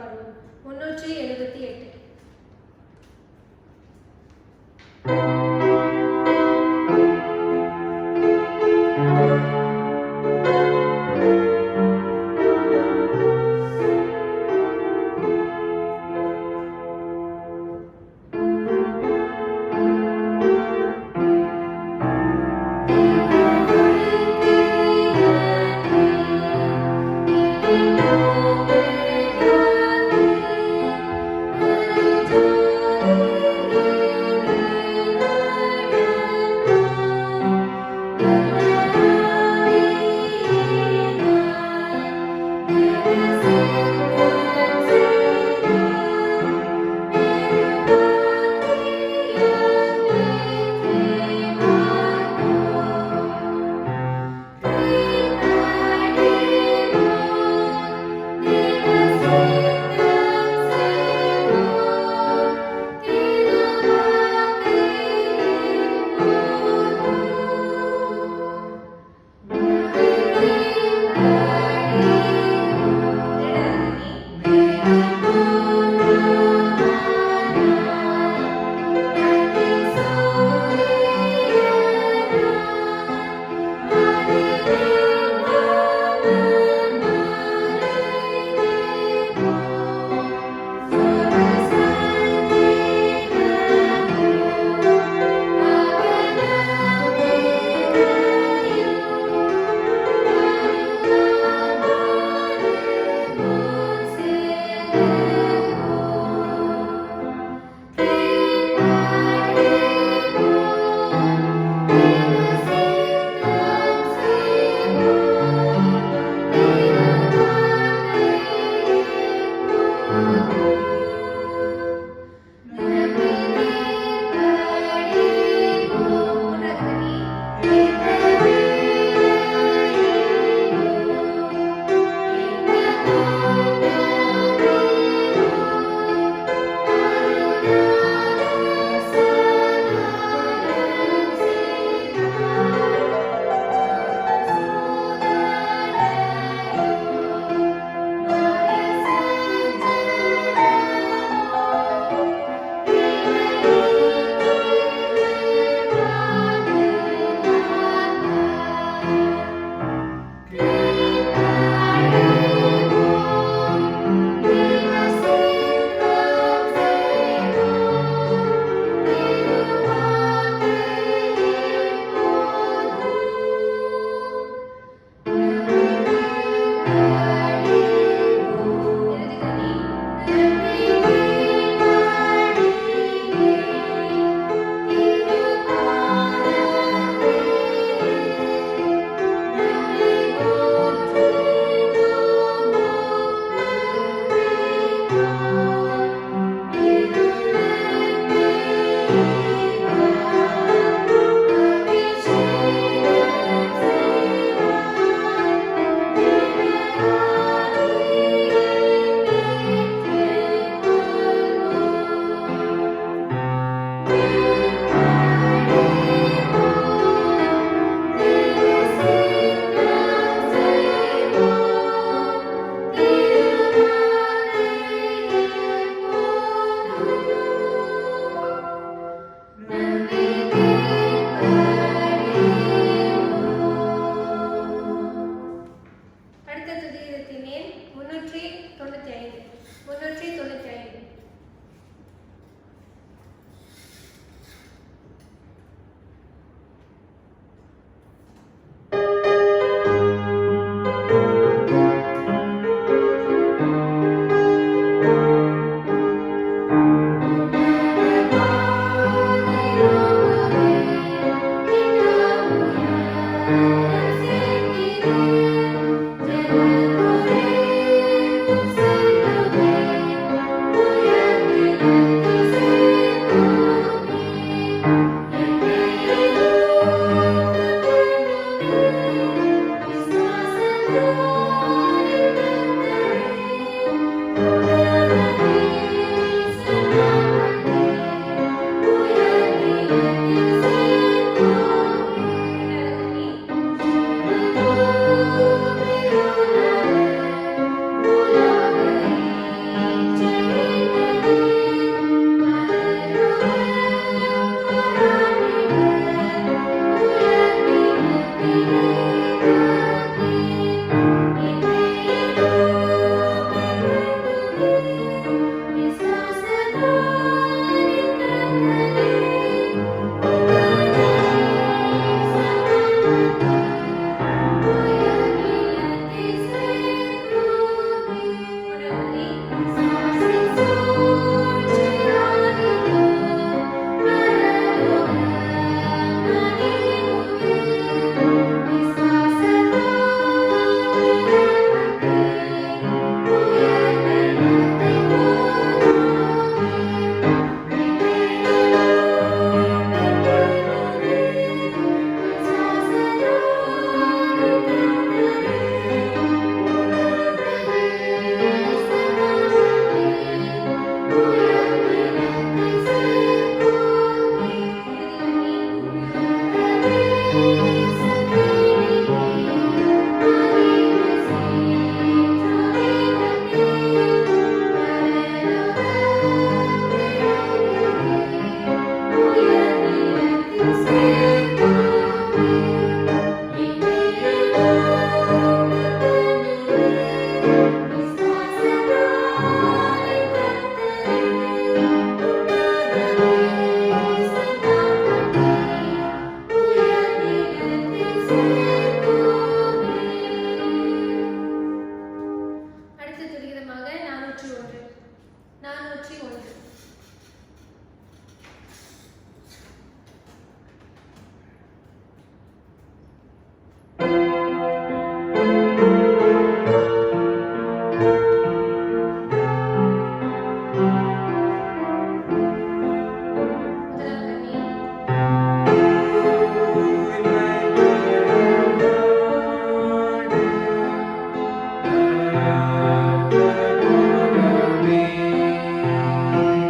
பாடுவோம். 378. 401. முதலாம் கண்ணி.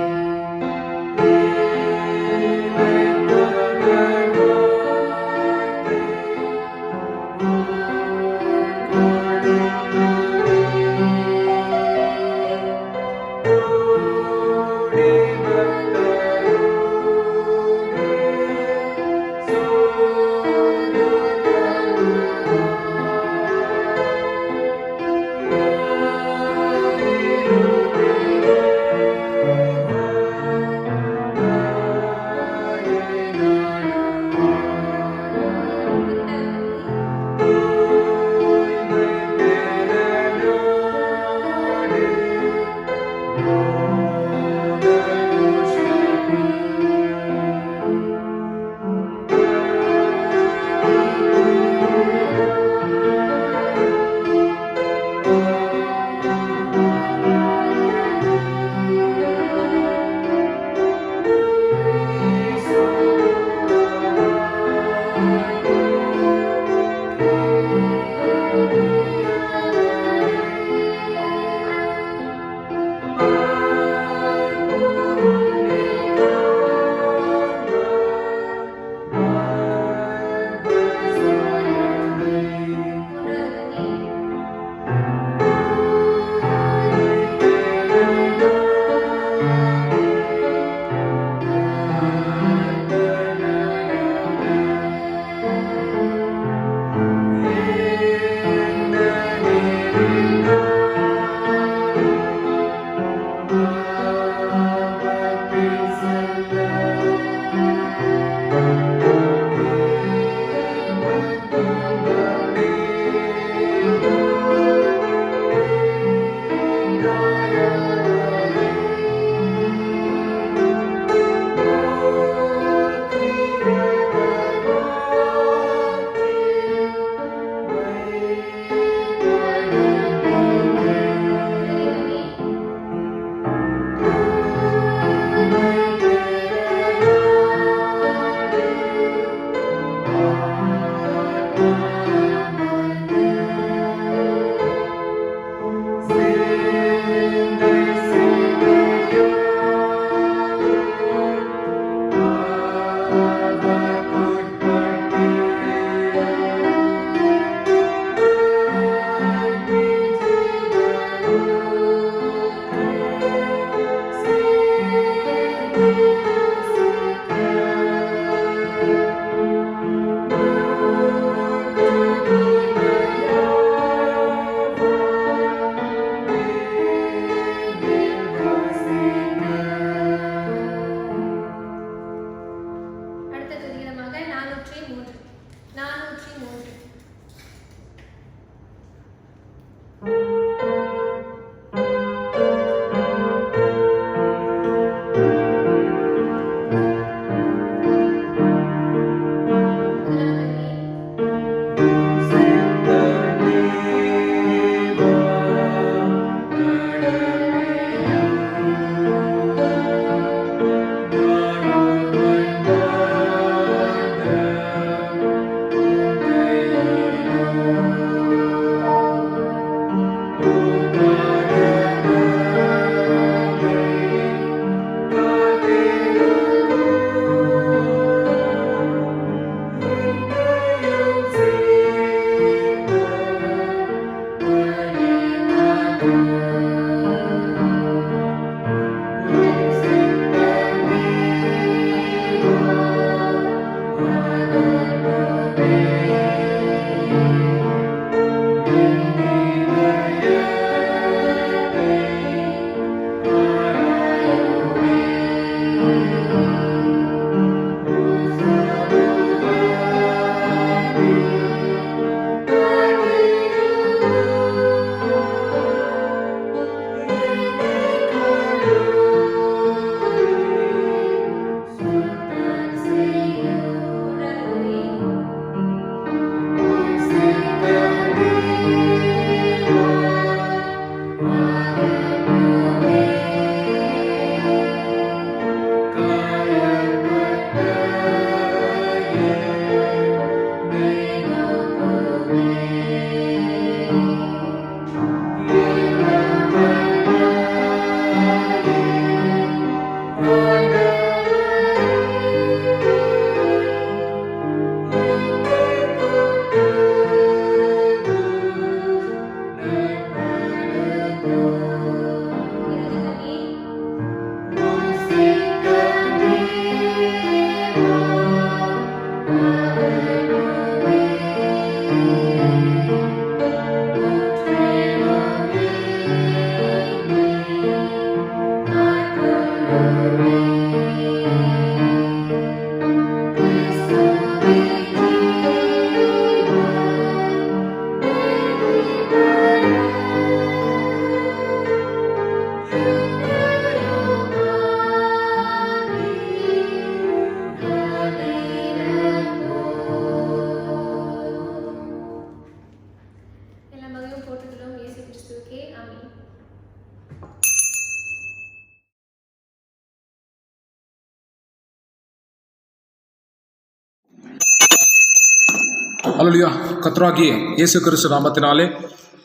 அல்லேலூயா. கர்த்தராகிய இயேசு கிறிஸ்து நாமத்தினாலே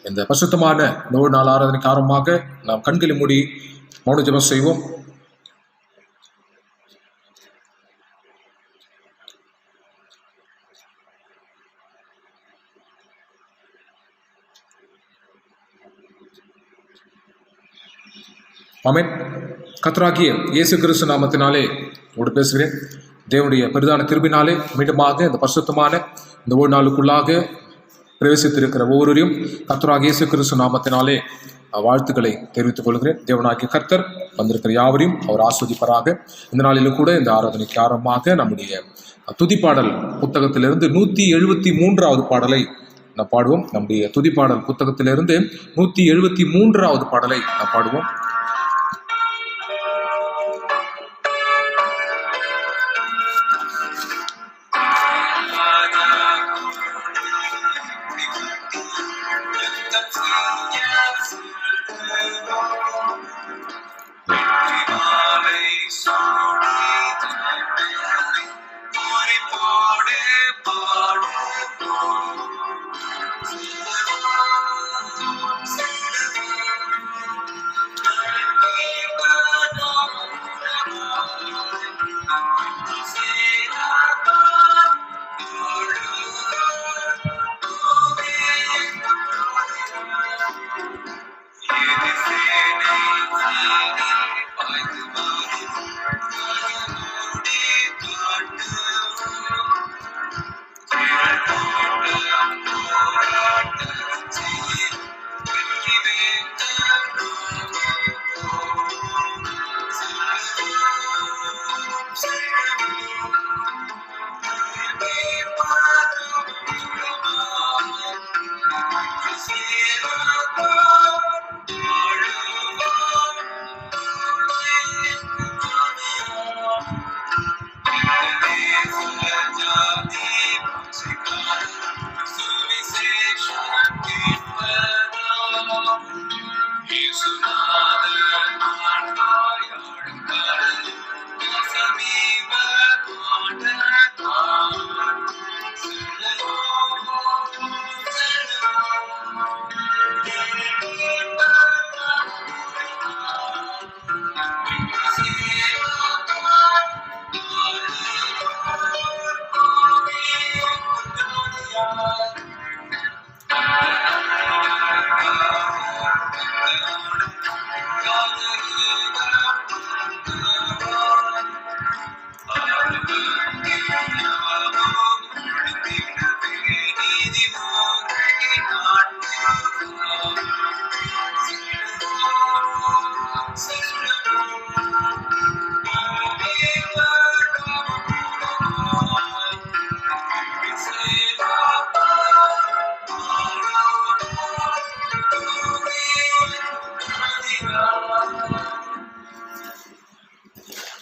இந்த பரிசுத்தமான நோய் நாள் ஆராதனைக்கு ஆரம்பமாக நாம் கண்களை மூடி மௌன ஜெபம் செய்வோம். ஆமென். கர்த்தராகிய இயேசு கிறிஸ்து நாமத்தினாலே உங்களோடு பேசுகிறேன். தேவனுடைய பெரிதான கிருபையினாலே மீண்டுமாக இந்த பரிசுத்தமான இந்த ஒரு நாளுக்குள்ளாக பிரவேசித்திருக்கிற ஒவ்வொருவரையும் கர்த்தராகிய இயேசு கிறிஸ்து நாமத்தினாலே வாழ்த்துக்களை தெரிவித்துக் கொள்கிறேன். தேவனாகிய கர்த்தர் வந்திருக்கிற யாவரையும் அவர் ஆஸ்வதிப்பாராக. இந்த நாளிலும் கூட இந்த ஆராதனைக்கு ஆரம்பமாக நம்முடைய துதிப்பாடல் புத்தகத்திலிருந்து 173வது பாடலை நாம் பாடுவோம். நம்முடைய துதிப்பாடல் புத்தகத்திலிருந்து 173வது பாடலை நாம் பாடுவோம்.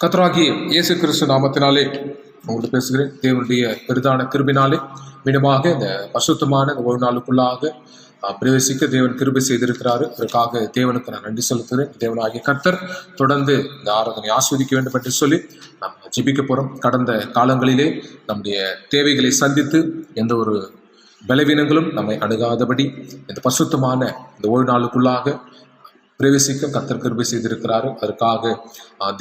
கர்த்தராகிய இயேசு கிறிஸ்து நாமத்தினாலே உங்களோடு பேசுகிறேன். தேவனுடைய பெரிதான கிருபையினாலே மீண்டுமாக இந்த பரிசுத்தமான இந்த ஒரு நாளுக்குள்ளாக பிரவேசிக்க தேவன் கிருபை செய்திருக்கிறாரு. அதற்காக தேவனுக்கு நான் நன்றி செலுத்துகிறேன். தேவனாகிய கர்த்தர் தொடர்ந்து இந்த ஆராதனை ஆஸ்வதிக்க வேண்டும் என்று சொல்லி நம்ம ஜெபிக்க போகிறோம். கடந்த காலங்களிலே நம்முடைய தேவைகளை சந்தித்து எந்த ஒரு பலவீனங்களும் நம்மை அணுகாதபடி இந்த பரிசுத்தமான இந்த ஒரு நாளுக்குள்ளாக பிரவேசிக்க கர்த்தர் கிருபை செய்திருக்கிறாரு. அதற்காக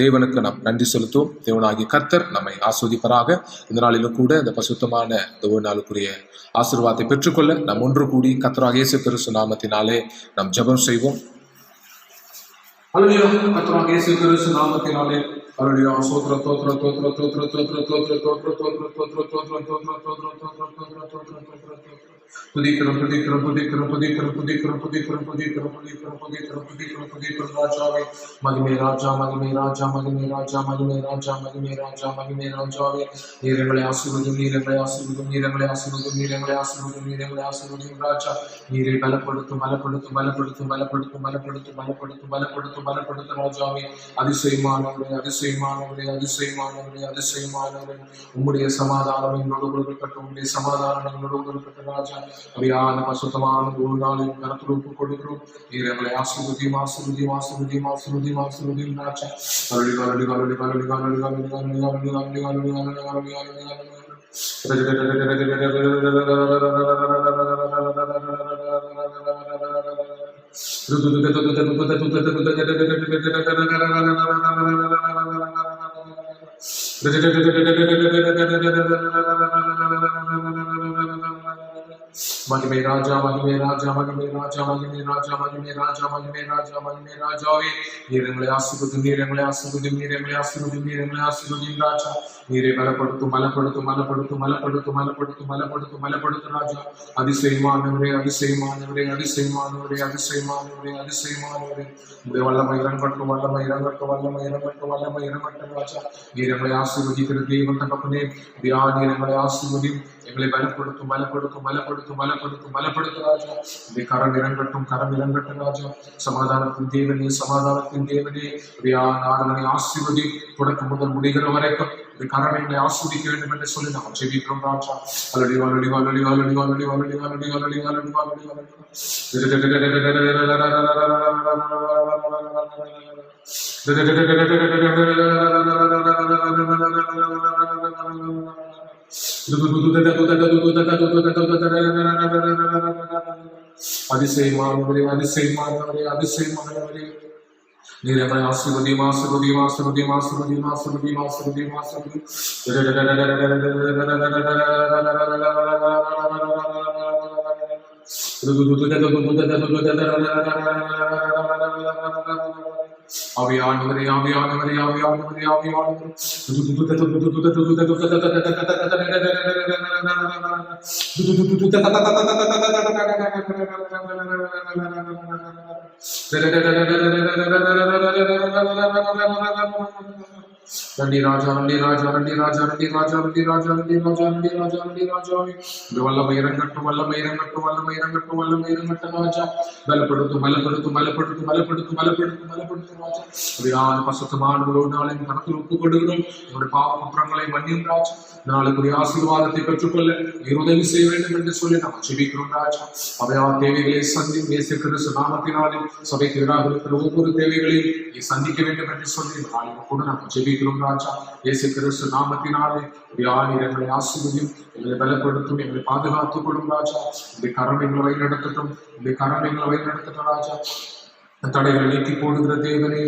தேவனுக்கு நாம் நன்றி செலுத்துவோம். தேவனாகிய கர்த்தர் நம்மை ஆஸ்வதிப்பராக. இந்த நாளிலும் கூட இந்த பரிசுத்தமான இந்த ஒரு நாளுக்குரிய ஆசீர்வாதத்தை பெற்றுக்கொள்ள நாம் ஒன்று கூடி கர்த்தராகிய இயேசு கிறிஸ்து நாமத்தினாலே நாம் ஜெபம் செய்வோம். அல்லேலூயா. கர்த்தராகிய இயேசு கிறிஸ்து நாமத்தினாலே அல்லேலூயா. ஸ்தோத்திர ஸ்தோத்திர ஸ்தோத்திர ஸ்தோத்திர ஸ்தோத்திர ஸ்தோத்திர புதிக்கிறோம் புதிக்கிறோம் புதிக்கிறோம் புதிக்கிறோம் புதிக்கிறோம் புதிக்கிறோம் புதிக்கிறோம் புதிக்கிறோம் புதிக்கிறோம் புதிக்கிறோம் புதிக்கிறோம் ராஜாவே மகிமை ராஜா மகிமை ராஜா மகிமை ராஜா மகிமை ராஜா மகிமை ராஜா மகிமை ராஜாவே நீரங்களை ஆசீர்வதியும் நீரங்களை ஆசீர்வதியும் நீரங்களை ஆசீர்வதியும் நீரங்களை ஆசீர்வதியும் நீரங்களை ஆசீர்வதியும் ராஜா நீரை பலப்படுத்தும் பலப்படுத்தும் பலப்படுத்தும் பலப்படுத்தும் பலப்படுத்தும் பலப்படுத்தும் பலப்படுத்தும் பலப்படுத்தும் ராஜாவே அதிசயமானவரே அதிசயமானவரே அதிசயமானவரே அதிசயமானவரே உம்முடைய சமாதானம் எங்களோடு கொடுக்கப்பட்ட உம்முடைய சமாதானம் எங்களோடு கொடுக்கப்பட்ட ராஜா அபியான பசுத்தமான ஒரு நாளில் கருத்து ஒப்புக் கொடுக்கிறோம். நீரங்களை ஆசீர்வதியும் ஆசீர்வதியும் ஆசீர்வதியும் ஆசீர்வதியும் ஆசீர்வதியும் ராஜா கருடி கருடி கருடி கருடி கருடி கருடி கருடி கருடி கருடி கருடி கருடி கருடி महिमे राजा महिमे राजा महिमे राजा महिमे राजा महिमे राजा महिमे राजा महिमे राजावे நீரங்களை ஆசீர்வதியும் நீரங்களை ஆசீர்வதியும் நீரங்களை ஆசீர்வதியும் நீரங்களை ஆசீர்வதியும் ராஜா நீரை பலப்படுத்தும் பலப்படுத்தும் பலப்படுத்தும் பலப்படுத்தும் பலப்படுத்தும் பலப்படுத்தும் பலப்படுத்தும் ராஜா அதிசயமானவரே அதிசயமானவரே அதிசயமானவரே அதிசயமானவரே அதிசயமானவரே உடைய வல்லமை இறங்கட்டும் வல்லமை இறங்கட்டும் வல்லமை இறங்கட்டும் வல்லமை இறங்கட்டும் ராஜா நீரங்களை ஆசீர்வதிக்கிற தெய்வம் தகப்பனே தியா நீரங்களை ஆசீர்வதியும் எங்களை பலப்படுத்தும் பலப்படுத்தும் பலப்படுத்தும் பலப்படுத்தும் பலப்படுத்தும் ராஜா இந்த கரம் இறங்கட்டும் ராஜா சமாதானத்தின் தேவனே சமாதானத்தின் தேவனே நாடுகளை ஆசீர்வதி தொடக்கம் முதல் முடிகிற வரைக்கும் இந்த கரம் எங்களை ஆஸ்வதிக்க வேண்டும் என்று சொல்லி நாம் ஜெபிக்கிறோம் ராஜா அலடி வாலடி வாலடி வாலடி வாலடி வாலடி வாலடி வாலடி வாலடி வாலடி அதிசயமானவரே அதிசயமானவரே அதிசயமானவரே நீரங்களை ஆசீர்வதியும் ஆசீர்வதியும் ஆசீர்வதியும் ஆசீர்வதியும் ஆசீர்வதியும் ஆசீர்வதியும் ஆசீர்வதியும் ஆவியானவரே ஆவியானவரே ஆவியானவரே ஆவியானவரே நன்றி ராஜா நன்றி ராஜா நன்றி ராஜா நன்றி ராஜா நன்றி ராஜா நன்றி ராஜா நன்றி ராஜா நன்றி ராஜாவே இந்த வல்லமை இறங்கட்டும் வல்லமை இறங்கட்டும் வல்லமை இறங்கட்டும் வல்லமை இறங்கட்டும் ராஜா பலப்படுத்தும் பலப்படுத்தும் பலப்படுத்தும் பலப்படுத்தும் பலப்படுத்தும் பலப்படுத்தும் ராஜா அப்படியான பசுத்தமானவர்களோடு நாளின் கணக்கில் ஒப்புக் கொடுக்கிறோம் என்னுடைய பாவ குற்றங்களை மன்னியும் ராஜா நாளுக்குரிய ஆசீர்வாதத்தை பெற்றுக்கொள்ள நீர் உதவி செய்ய வேண்டும் என்று சொல்லி நாம் ஜெபிக்கிறோம் ராஜா அவையார் தேவைகளை சந்தியும் இயேசு கிறிஸ்து நாமத்தினாலே சபைக்கு எதிராக இருக்கிற ஒவ்வொரு தேவைகளையும் நீ சந்திக்க வேண்டும் என்று சொல்லி நாளில் கூட நாம் ஜெபிக்கிறோம் ராஜா இயேசு கிறிஸ்து நாமத்தினாலே நீர் எங்களை ஆசீர்வதியும் எங்களை பலப்படுத்தும் எங்களை பாதுகாத்துக் கொள்ளும் ராஜா இந்த கரம் எங்களை வழிநடத்தட்டும் இந்த கரம் எங்களை வழிநடத்தட்டும் ராஜா தடைகளை நீக்கி போடுகிற தேவனே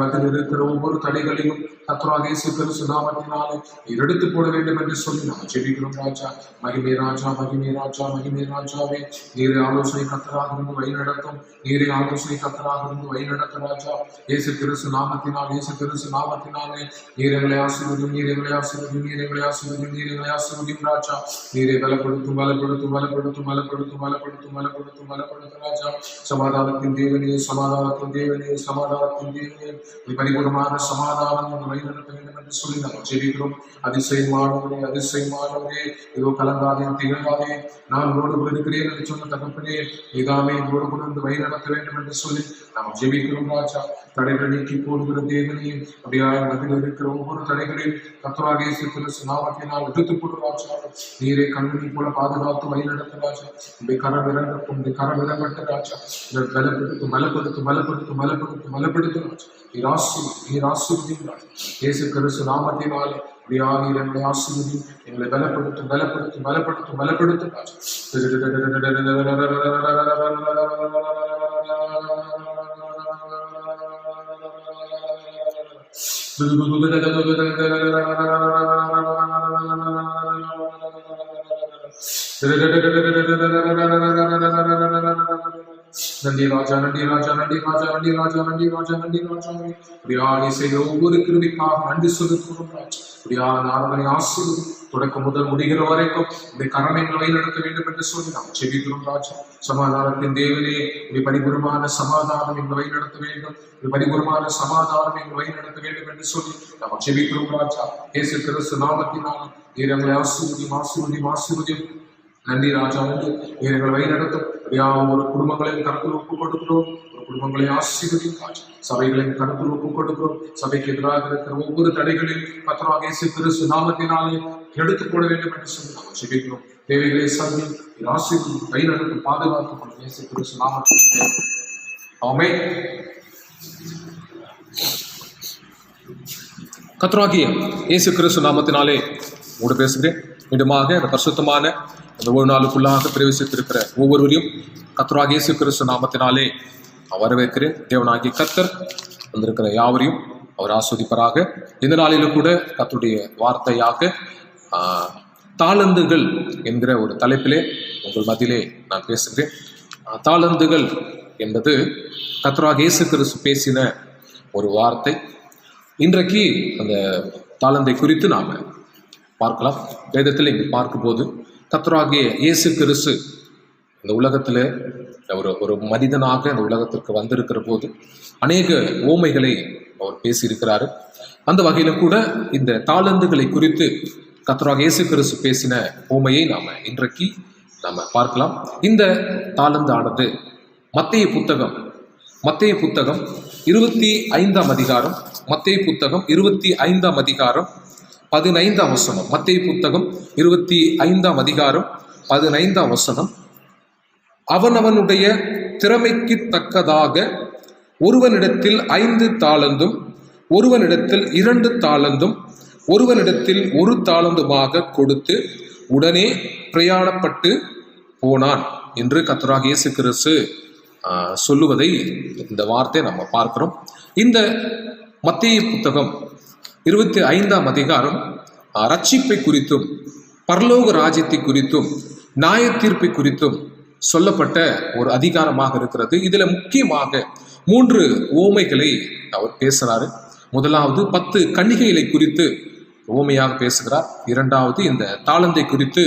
மத்தியில் இருக்கிற ஒவ்வொரு தடைகளையும் கர்த்தராகிய இயேசு கிறிஸ்து நாமத்தினாலே நீர் எடுத்து போட வேண்டும் என்று சொல்லி நாம் ஜெபிக்கிறோம் ராஜா மகிமே ராஜா மகிமே ராஜா மகிமே ராஜாவே நீரை ஆலோசனை கர்த்தராக இருந்து வழிநடத்தும் நீரை ஆலோசனை கர்த்தராக இருந்து வழிநடத்தும் ராஜா இயேசு கிறிஸ்து நாமத்தினால் இயேசு கிறிஸ்து நாமத்தினாலே நீரங்களை ஆசீர்வதியும் நீரங்களை ஆசீர்வதியும் நீரங்களை ஆசீர்வதியும் நீரங்களை ஆசீர்வதியும் ராஜா நீரை பலப்படுத்தும் பலப்படுத்தும் பலப்படுத்தும் பலப்படுத்தும் பலப்படுத்தும் பலப்படுத்தும் பலப்படுத்தும் ராஜா சமாதானத்தின் தேவனே சமாதானத்தின் தேவனே சமாதானத்தின் தேவனே பரிபூர்ணமான சமாதானம் வழிநடத்த வேண்டும் என்று சொல்லி நாம் ஜெபிக்கிறோம் அதிசயமானவரே அதிசயமானவரே இதோ கலங்காதே திகழாதே நான் உன்னோடு கூட இருக்கிறேன் என்று சொன்ன தகப்பனே இதாமே உன்னோடு கூட வந்து வழிநடத்த வேண்டும் என்று சொல்லி நாம் ஜெபிக்கிறோம் ராஜா தடைகளை நீக்கி போடுகிற தேவனே அப்படியாக மத்தியில் இருக்கிற ஒவ்வொரு தடைகளையும் கர்த்தராகிய இயேசு கிறிஸ்து நாமத்தினால் எடுத்து போடும் ராஜா நீரை கண்மணி போல பாதுகாத்து வழிநடத்த ராஜா இந்த கரம் இறங்கட்டும் இந்த கரம் இறங்கட்ட ராஜா பலப்படுத்தும் பலப்படுத்தும் பலப்படுத்தும் பலப்படுத்தும் பலப்படுத்தும் ராஜா நீர் ஆசீர்வதியும் ராஜா இயேசு கிறிஸ்து நாமத்தினால் நீர் எங்களை ஆசீர்வதியும் எங்களை பலப்படுத்தும் பலப்படுத்தும் பலப்படுத்தும் பலப்படுத்தும் ராஜா நன்றி ராஜா நன்றி ராஜா நன்றி ராஜா நன்றி ராஜா நன்றி ராஜா நன்றி ராஜா நீ செய்கிற ஒவ்வொரு கிருபைக்காக நன்றி சொல்லுகிறோம் ராஜா நார்மலை ஆசீர்வதி தொடக்கம் முதல் முடிகிற வரைக்கும் இந்த கரமைகளை வழிநடத்த வேண்டும் என்று சொல்லி நாம் ஜெபிக்கிறோம் ராஜா சமாதானத்தின் தேவனே இந்த பரிபூர்ணமான சமாதானம் எங்களை வழிநடத்த வேண்டும் இந்த பரிபூர்ணமான சமாதானம் எங்களை வழிநடத்த வேண்டும் என்று சொல்லி நாம் ஜெபிக்கிறோம் ராஜா இயேசு கிறிஸ்து நாமத்தினால் நீர் எங்களை ஆசீர்வதியும் ஆசீர்வதியும் ஆசீர்வதியும் நன்றி ராஜா நன்றி நீர் எங்களை வழிநடத்தும் ஒரு குடும்பங்களையும் கருத்தில் ஒப்புக் கொடுக்கிறோம் ஒரு குடும்பங்களை ஆசீர்வதியும் ராஜா சபைகளையும் கருத்தில் ஒப்புக் கொடுக்கிறோம் சபைக்கு எதிராக இருக்கிற ஒவ்வொரு தடைகளையும் கர்த்தராகிய இயேசு கிறிஸ்து நாமத்தினாலே எடுத்து போட வேண்டும் என்று சொல்லி நாம் ஜெபிக்கிறோம் தேவைகளை சந்தி ஆசீர்வதி வழிநடத்தும் பாதுகாத்துக் கொள்ளும் இயேசு கிறிஸ்து நாமத்தினாலே ஆமென். கர்த்தராகிய இயேசு கிறிஸ்து நாமத்தினாலே உங்களோடு பேசுகிறேன். மீண்டுமாக இந்த பரிசுத்தமான இந்த ஒரு நாளுக்குள்ளாக பிரவேசித்திருக்கிற ஒவ்வொருவரையும் கர்த்தராகிய இயேசு கிறிஸ்து நாமத்தினாலே வரவேற்கிறேன். தேவனாகிய கர்த்தர் வந்திருக்கிற யாவரையும் அவர் ஆஸ்வதிப்பராக. இந்த நாளிலும் கூட கர்த்தருடைய வார்த்தையாக தாளந்துகள் என்கிற ஒரு தலைப்பிலே உங்கள் மத்தியிலே நான் பேசுகிறேன். தாளந்துகள் என்பது கர்த்தராகிய இயேசு கிறிஸ்து பேசின ஒரு வார்த்தை. இன்றைக்கு அந்த தாளந்தை குறித்து நாம் பார்க்கலாம். வேதத்தில் இங்கே பார்க்கும்போது கர்த்தராகிய இயேசு கிறிஸ்து இந்த உலகத்தில் ஒரு மனிதனாக இந்த உலகத்திற்கு வந்திருக்கிற போது அநேக ஓமைகளை அவர் பேசியிருக்கிறாரு. அந்த வகையிலும் கூட இந்த தாளந்துகளை குறித்து கர்த்தராகிய இயேசு கிறிஸ்து பேசின ஓமையை நாம் இன்றைக்கு நாம் பார்க்கலாம். இந்த தாளந்து ஆனது மத்தேயு புத்தகம் 25ஆம் அதிகாரம், மத்தேயு புத்தகம் 25ஆம் அதிகாரம் 15ஆம் வசனம். மத்தேயு புத்தகம் 25ஆம் அதிகாரம் 15ஆம் வசனம். அவனவனுடைய திறமைக்கு தக்கதாக ஒருவனிடத்தில் 5 தாளந்தும், ஒருவனிடத்தில் 2 தாளந்தும், ஒருவனிடத்தில் 1 தாளந்துமாக கொடுத்து உடனே பிரயாணப்பட்டு போனான் என்று கர்த்தராகிய இயேசு கிறிஸ்து சொல்லுவதை இந்த வார்த்தை நம்ம பார்க்கிறோம். இந்த மத்தேயு புத்தகம் 25ஆம் அதிகாரம் ரட்சிப்பை குறித்தும் பரலோக ராஜ்யத்தை குறித்தும் நியாய தீர்ப்பை குறித்தும் சொல்லப்பட்ட ஒரு அதிகாரமாக இருக்கிறது. இதுல முக்கியமாக 3 ஓமைகளை அவர் பேசுறாரு. முதலாவது 10 கன்னிகைகளை குறித்து ஓமையாக பேசுகிறார். இரண்டாவது இந்த தாளந்தை குறித்து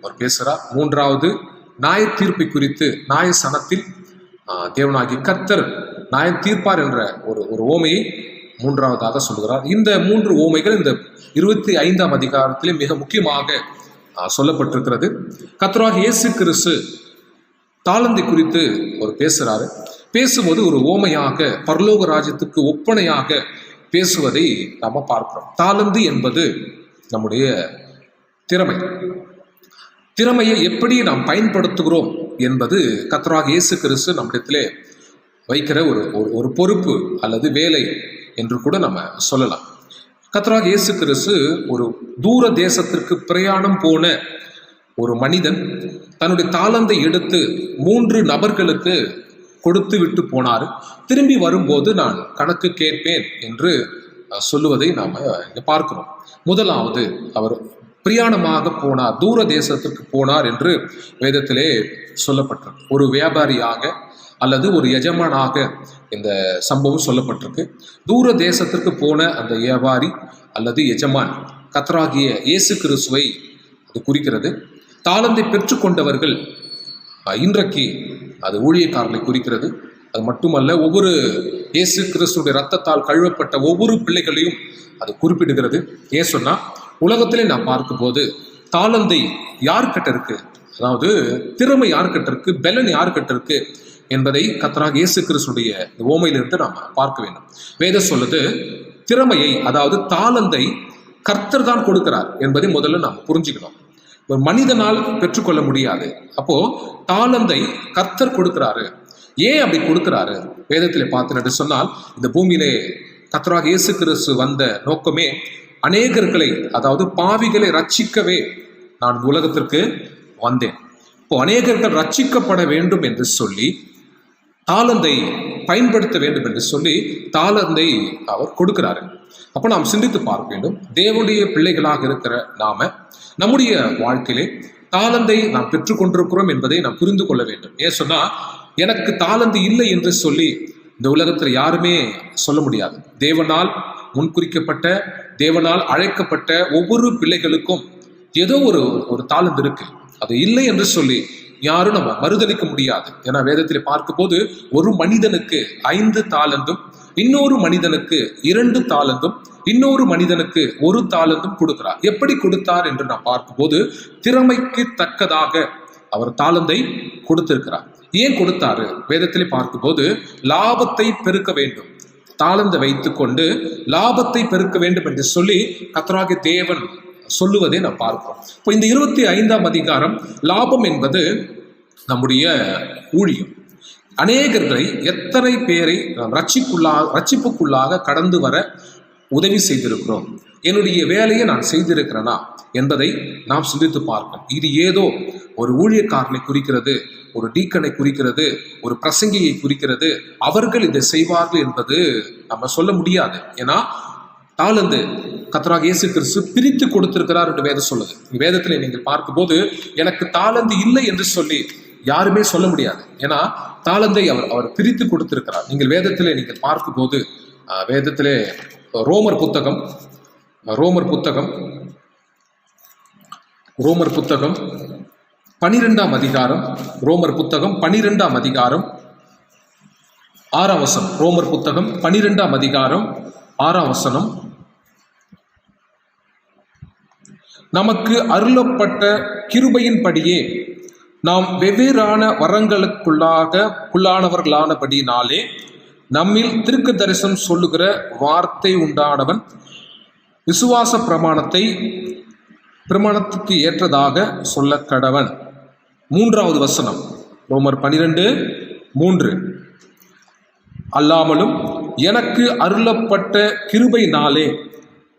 அவர் பேசுகிறார். மூன்றாவது நியாய தீர்ப்பை குறித்து, நியாய சனத்தில் தேவனாகிய கர்த்தர் நியாயம் தீர்ப்பார் என்ற ஒரு ஓமையை மூன்றாவதாக சொல்கிறார். இந்த 3 ஓமைகள் இந்த 25ஆம் அதிகாரத்திலே மிக முக்கியமாக சொல்லப்பட்டிருக்கிறது. கர்த்தராகிய இயேசு கிறிஸ்து தாளந்தை குறித்து ஒரு பேசுறாரு. பேசும்போது ஒரு ஓமையாக பரலோக ராஜ்யத்துக்கு ஒப்பனையாக பேசுவதை நாம பார்க்கிறோம். தாளந்து என்பது நம்முடைய திறமையை எப்படி நாம் பயன்படுத்துகிறோம் என்பது கர்த்தராகிய இயேசு கிறிஸ்து நம்மிடத்திலே வைக்கிற ஒரு பொறுப்பு அல்லது வேலை என்று கூட நம்ம சொல்லலாம். கர்த்தராகிய இயேசு கிறிஸ்து ஒரு தூர தேசத்திற்கு பிரயாணம் போன ஒரு மனிதன் தன்னுடைய தாளந்தை எடுத்து 3 நபர்களுக்கு கொடுத்து விட்டு போனார். திரும்பி வரும்போது நான் கணக்கு கேட்பேன் என்று சொல்லுவதை நாம் இங்கே பார்க்கிறோம். முதலாவது அவர் பிரயாணமாக போனார், தூர தேசத்திற்கு போனார் என்று வேதத்திலே சொல்லப்பட்டிருக்கு. ஒரு வியாபாரியாக அல்லது ஒரு எஜமானாக இந்த சம்பவம் சொல்லப்பட்டிருக்கு. தூர தேசத்திற்கு போன அந்த வியாபாரி அல்லது எஜமான் கர்த்தராகிய இயேசு கிறிஸ்துவை அது குறிக்கிறது. தாளந்தை பெற்றுக்கொண்டவர்கள் இன்றைக்கு அது ஊழியக்காரர்களை குறிக்கிறது. அது மட்டுமல்ல, ஒவ்வொரு இயேசு கிறிஸ்துடைய இரத்தத்தால் கழுவப்பட்ட ஒவ்வொரு பிள்ளைகளையும் அது குறிப்பிடுகிறது. ஏன் சொன்னா, உலகத்திலே நாம் பார்க்கும்போது தாளந்தை யார்கிட்ட இருக்கு, அதாவது திறமை யார்கிட்ட இருக்கு, பெலன் யார்கிட்ட இருக்கு என்பதை கர்த்தராகிய இயேசு கிறிஸ்துடைய ஓமையிலிருந்து நாம் பார்க்க வேண்டும். வேதம் சொல்லுது, திறமையை அதாவது தாளந்தை கர்த்தர் தான் கொடுக்கிறார் என்பதை முதல்ல நாம் புரிஞ்சுக்கணும். ஒரு மனிதனால் பெற்றுக்கொள்ள முடியாது. அப்போ தாளந்தை கர்த்தர் கொடுக்கிறாரு. ஏன் அப்படி கொடுக்கிறாரு? வேதத்திலே பார்த்து சொன்னால், இந்த பூமியிலே கர்த்தராகிய இயேசு கிறிஸ்து வந்த நோக்கமே அநேகர்களை, அதாவது பாவிகளை ரட்சிக்கவே நான் உலகத்திற்கு வந்தேன். இப்போ அநேகர்கள் ரட்சிக்கப்பட வேண்டும் என்று சொல்லி தாளந்தை பயன்படுத்த வேண்டும் என்று சொல்லி தாளந்தை அவர் கொடுக்கிறாரு. அப்போ நாம் சிந்தித்து பார்க்க வேண்டும். தேவனுடைய பிள்ளைகளாக இருக்கிற நாம நம்முடைய வாழ்க்கையிலே தாளந்தை நாம் பெற்றுக்கொண்டிருக்கிறோம் என்பதை நாம் புரிந்து கொள்ள வேண்டும். ஏன் சொன்னா, எனக்கு தாளந்து இல்லை என்று சொல்லி இந்த உலகத்தில் யாருமே சொல்ல முடியாது. தேவனால் முன்குறிக்கப்பட்ட, தேவனால் அழைக்கப்பட்ட ஒவ்வொரு பிள்ளைகளுக்கும் ஏதோ ஒரு தாளந்து இருக்கு. அது இல்லை என்று சொல்லி யாரும் நம்ம மறுதளிக்க முடியாது. ஏன்னா வேதத்தில் பார்க்கும்போது ஒரு மனிதனுக்கு 5 தாளந்தும், இன்னொரு மனிதனுக்கு 2 தாளந்தும், இன்னொரு மனிதனுக்கு 1 தாளந்தும் கொடுக்கிறார். எப்படி கொடுத்தார் என்று நாம் பார்க்கும்போது திறமைக்கு தக்கதாக அவர் தாளந்தை கொடுத்திருக்கிறார். ஏன் கொடுத்தாரு? வேதத்திலே பார்க்கும்போது லாபத்தை பெருக்க வேண்டும், தாளந்தை வைத்துக் கொண்டு லாபத்தை பெருக்க வேண்டும் என்று சொல்லி கர்த்தராகிய தேவன் சொல்லுவதை நாம் பார்க்கிறோம். இப்போ இந்த 25ஆம் அதிகாரம் லாபம் என்பது நம்முடைய ஊழியம். அநேகர்களை, எத்தனை பேரை ரட்சிப்புக்குள்ளாக கடந்து வர உதவி செய்திருக்கிறோம். என்னுடைய வேலையை நான் செய்திருக்கிறேனா என்பதை நாம் சிந்தித்து பார்க்கணும். இது ஏதோ ஒரு ஊழியக்காரனை குறிக்கிறது, ஒரு டீக்கனை குறிக்கிறது, ஒரு பிரசங்கியை குறிக்கிறது, அவர்கள் இதை செய்வார்கள் என்பது நம்ம சொல்ல முடியாது. ஏன்னா தாளந்து கர்த்தராகிய இயேசு கிறிஸ்து பிரித்து கொடுத்திருக்கிறார் என்று வேதம் சொல்லுது. வேதத்தில் நீங்கள் பார்க்கும்போது எனக்கு தாளந்து இல்லை என்று சொல்லி யாருமே சொல்ல முடியாது. ஏன்னா தாளந்தை அவர் பிரித்து கொடுத்திருக்கிறார். நீங்கள் வேதத்திலே நீங்கள் பார்க்கும்போது வேதத்திலே ரோமர் புத்தகம் 12ஆம் அதிகாரம், ரோமர் புத்தகம் 12ஆம் அதிகாரம் 6ஆம் வசனம். ரோமர் புத்தகம் 12ஆம் அதிகாரம் 6ஆம் வசனம். நமக்கு அருளப்பட்ட கிருபையின்படியே நாம் வெவ்வேறான வரங்களுக்குள்ளானவர்களானபடினாலே நம்மில் தீர்க்க தரிசனம் சொல்லுகிற வார்த்தை உண்டானவன் விசுவாச பிரமாணத்துக்கு ஏற்றதாக சொல்ல கடவன். 3வது வசனம், ரோமர் 12:3. அல்லாமலும் எனக்கு அருளப்பட்ட கிருபையினாலே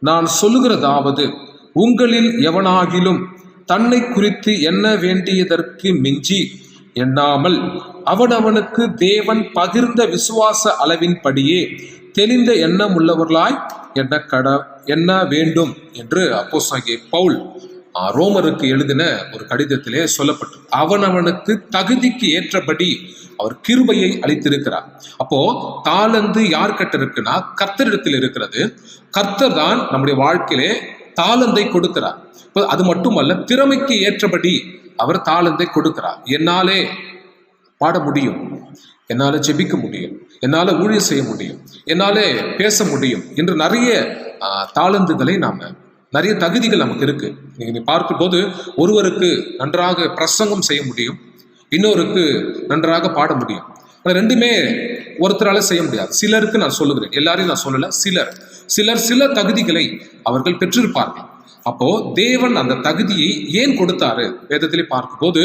நான் சொல்லுகிறதாவது, உங்களில் எவனாகிலும் தன்னை குறித்து எண்ண வேண்டியதற்கு மிஞ்சி எண்ணாமல் அவனவனுக்கு தேவன் பகிர்ந்த விசுவாச அளவின்படியே தெளிந்த எண்ணம் உள்ளவர்களாய் எண்ண வேண்டும் என்று அப்போஸ்தலனாகிய பவுல் ரோமருக்கு எழுதின ஒரு கடிதத்திலே சொல்லப்பட்டது. அவனவனுக்கு தகுதிக்கு ஏற்றபடி அவர் கிருபையை அளித்திருக்கிறார். அப்போ தாளந்து யார்கிட்ட இருக்குன்னா கர்த்தரிடத்தில் இருக்கிறது. கர்த்தர் தான் நம்முடைய வாழ்க்கையிலே தாளந்தை கொடுக்கிறார். அது மட்டுமல்ல, திறமைக்கு ஏற்றபடி அவர் தாளந்தை கொடுக்கிறார். என்னாலே பாட முடியும், என்னால ஜெபிக்க முடியும், என்னால ஊழியம் செய்ய முடியும், என்னாலே பேச முடியும் என்று நிறைய தாளந்துகளை நிறைய தகுதிகள் நமக்கு இருக்கு. நீங்க பார்க்கும்போது ஒருவருக்கு நன்றாக பிரசங்கம் செய்ய முடியும், இன்னொருக்கு நன்றாக பாட முடியும். ரெண்டுமே ஒருத்தரால செய்ய முடியாது. சிலருக்கு நான் சொல்லுகிறேன், எல்லாரையும் நான் சொல்லல, சிலர் சில தகுதிகளை அவர்கள் பெற்றிருப்பார்கள். அப்போ தேவன் அந்த தகுதியை ஏன் கொடுத்தாரு? வேதத்திலே பார்க்கும்போது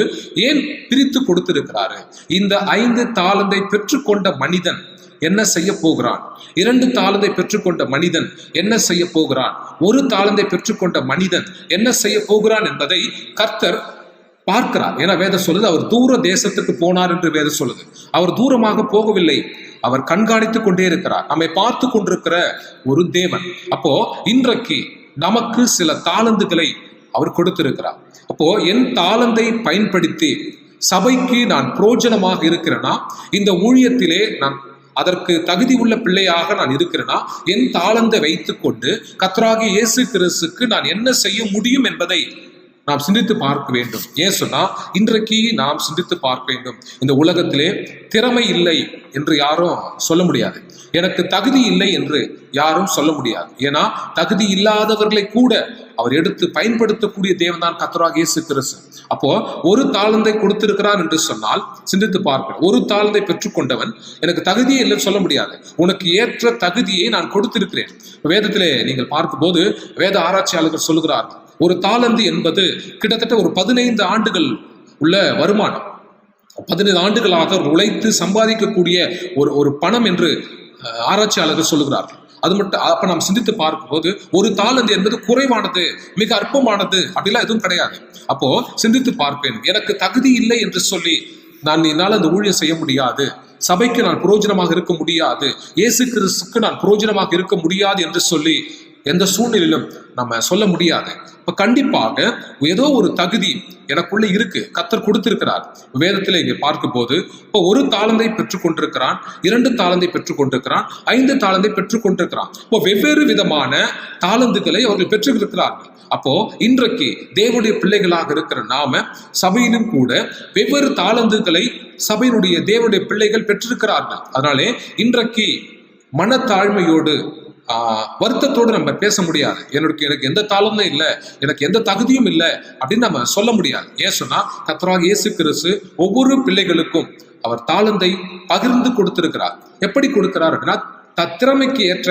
ஏன் பிரித்து கொடுத்திருக்கிறாரு? இந்த 5 தாளந்தை பெற்றுக்கொண்ட மனிதன் என்ன செய்ய போகிறான்? 2 தாளந்தை பெற்றுக்கொண்ட மனிதன் என்ன செய்ய போகிறான்? 1 தாளந்தை பெற்றுக்கொண்ட மனிதன் என்ன செய்ய போகிறான் என்பதை கர்த்தர் பார்க்கிறார். ஏன்னா வேதம் சொல்லுது, அவர் தூர தேசத்துக்கு போனார் என்று வேதம் சொல்லுது. அவர் தூரமாக போகவில்லை, அவர் கண்காணித்துக் கொண்டே இருக்கிறார், நம்மை பார்த்து கொண்டிருக்கிற ஒரு தேவன். அப்போ இன்றைக்கு நமக்கு சில தாளந்துகளை அவர் கொடுத்திருக்கிறார். அப்போ என் தாளந்தை பயன்படுத்தி சபைக்கு நான் பிரயோஜனமாக இருக்கிறேனா, இந்த ஊழியத்திலே நான் அதற்கு தகுதி உள்ள பிள்ளையாக நான் இருக்கிறேனா, என் தாளந்தை வைத்துக் கொண்டு கர்த்தராகிய இயேசு கிறிஸ்துவுக்கு நான் என்ன செய்ய முடியும் என்பதை நாம் சிந்தித்து பார்க்க வேண்டும். ஏன் சொன்னா இன்றைக்கு நாம் சிந்தித்து பார்க்க வேண்டும். இந்த உலகத்திலே திறமை இல்லை என்று யாரும் சொல்ல முடியாது, எனக்கு தகுதி இல்லை என்று யாரும் சொல்ல முடியாது. ஏன்னா தகுதி இல்லாதவர்களை கூட அவர் எடுத்து பயன்படுத்தக்கூடிய தேவன் தான் கர்த்தராகிய இயேசு கிறிஸ்து. அப்போ 1 தாளந்தை கொடுத்திருக்கிறார் என்று சொன்னால் சிந்தித்து பார்க்கணும். 1 தாளந்தை பெற்றுக்கொண்டவன் எனக்கு தகுதியே இல்லைன்னு சொல்ல முடியாது. உனக்கு ஏற்ற தகுதியை நான் கொடுத்திருக்கிறேன். வேதத்திலே நீங்கள் பார்க்கும்போது வேத ஆராய்ச்சியாளர்கள் சொல்லுகிறார்கள், 1 தாளந்து என்பது கிட்டத்தட்ட ஒரு 15 ஆண்டுகள் உள்ள வருமானம். 15 ஆண்டுகளாக உழைத்து சம்பாதிக்கக்கூடிய ஒரு பணம் என்று ஆராய்ச்சியாளர்கள் சொல்லுகிறார்கள். அது மட்டும் அப்ப நாம் சிந்தித்து பார்க்கும்போது 1 தாளந்து என்பது குறைவானது, மிக அற்பமானது அப்படிலாம் எதுவும் கிடையாது. அப்போ சிந்தித்து பார்ப்பேன், எனக்கு தகுதி இல்லை என்று சொல்லி என்னால் அந்த ஊழியம் செய்ய முடியாது, சபைக்கு நான் பிரயோஜனமாக இருக்க முடியாது, இயேசு கிறிஸ்துவுக்கு நான் பிரயோஜனமாக இருக்க முடியாது என்று சொல்லி எந்த சூழ்நிலையிலும் நம்ம சொல்ல முடியாது. இப்ப கண்டிப்பாக ஏதோ ஒரு தகுதி எனக்குள்ள இருக்கு, கர்த்தர் கொடுத்திருக்கிறார். வேதத்துல இங்க பார்க்கும் போது இப்போ 1 தாளந்தை பெற்றுக்கொண்டிருக்கிறான், 2 தாளந்தை பெற்றுக்கொண்டிருக்கிறான், 5 தாளந்தை பெற்றுக்கொண்டிருக்கிறான். இப்போ வெவ்வேறு விதமான தாளந்துகளை அவர்கள் பெற்றிருக்கிறார்கள். அப்போ இன்றைக்கு தேவனுடைய பிள்ளைகளாக இருக்கிற நாம சபையிலும் கூட வெவ்வேறு தாளந்துகளை சபையினுடைய தேவனுடைய பிள்ளைகள் பெற்றிருக்கிறார்கள். அதனாலே இன்றைக்கு மனத்தாழ்மையோடு வருத்தத்தோடு நம்ம பேச முடியாது. எனக்கு எந்த தாளந்தும் இல்லை, எனக்கு எந்த தகுதியும் இல்லை அப்படின்னு நம்ம சொல்ல முடியாது. ஏன் சொன்னா கர்த்தராகிய இயேசு கிறிஸ்து ஒவ்வொரு பிள்ளைகளுக்கும் அவர் தாளந்தை பகிர்ந்து கொடுத்திருக்கிறார். எப்படி கொடுக்கிறார் அப்படின்னா திறமைக்கு ஏற்ற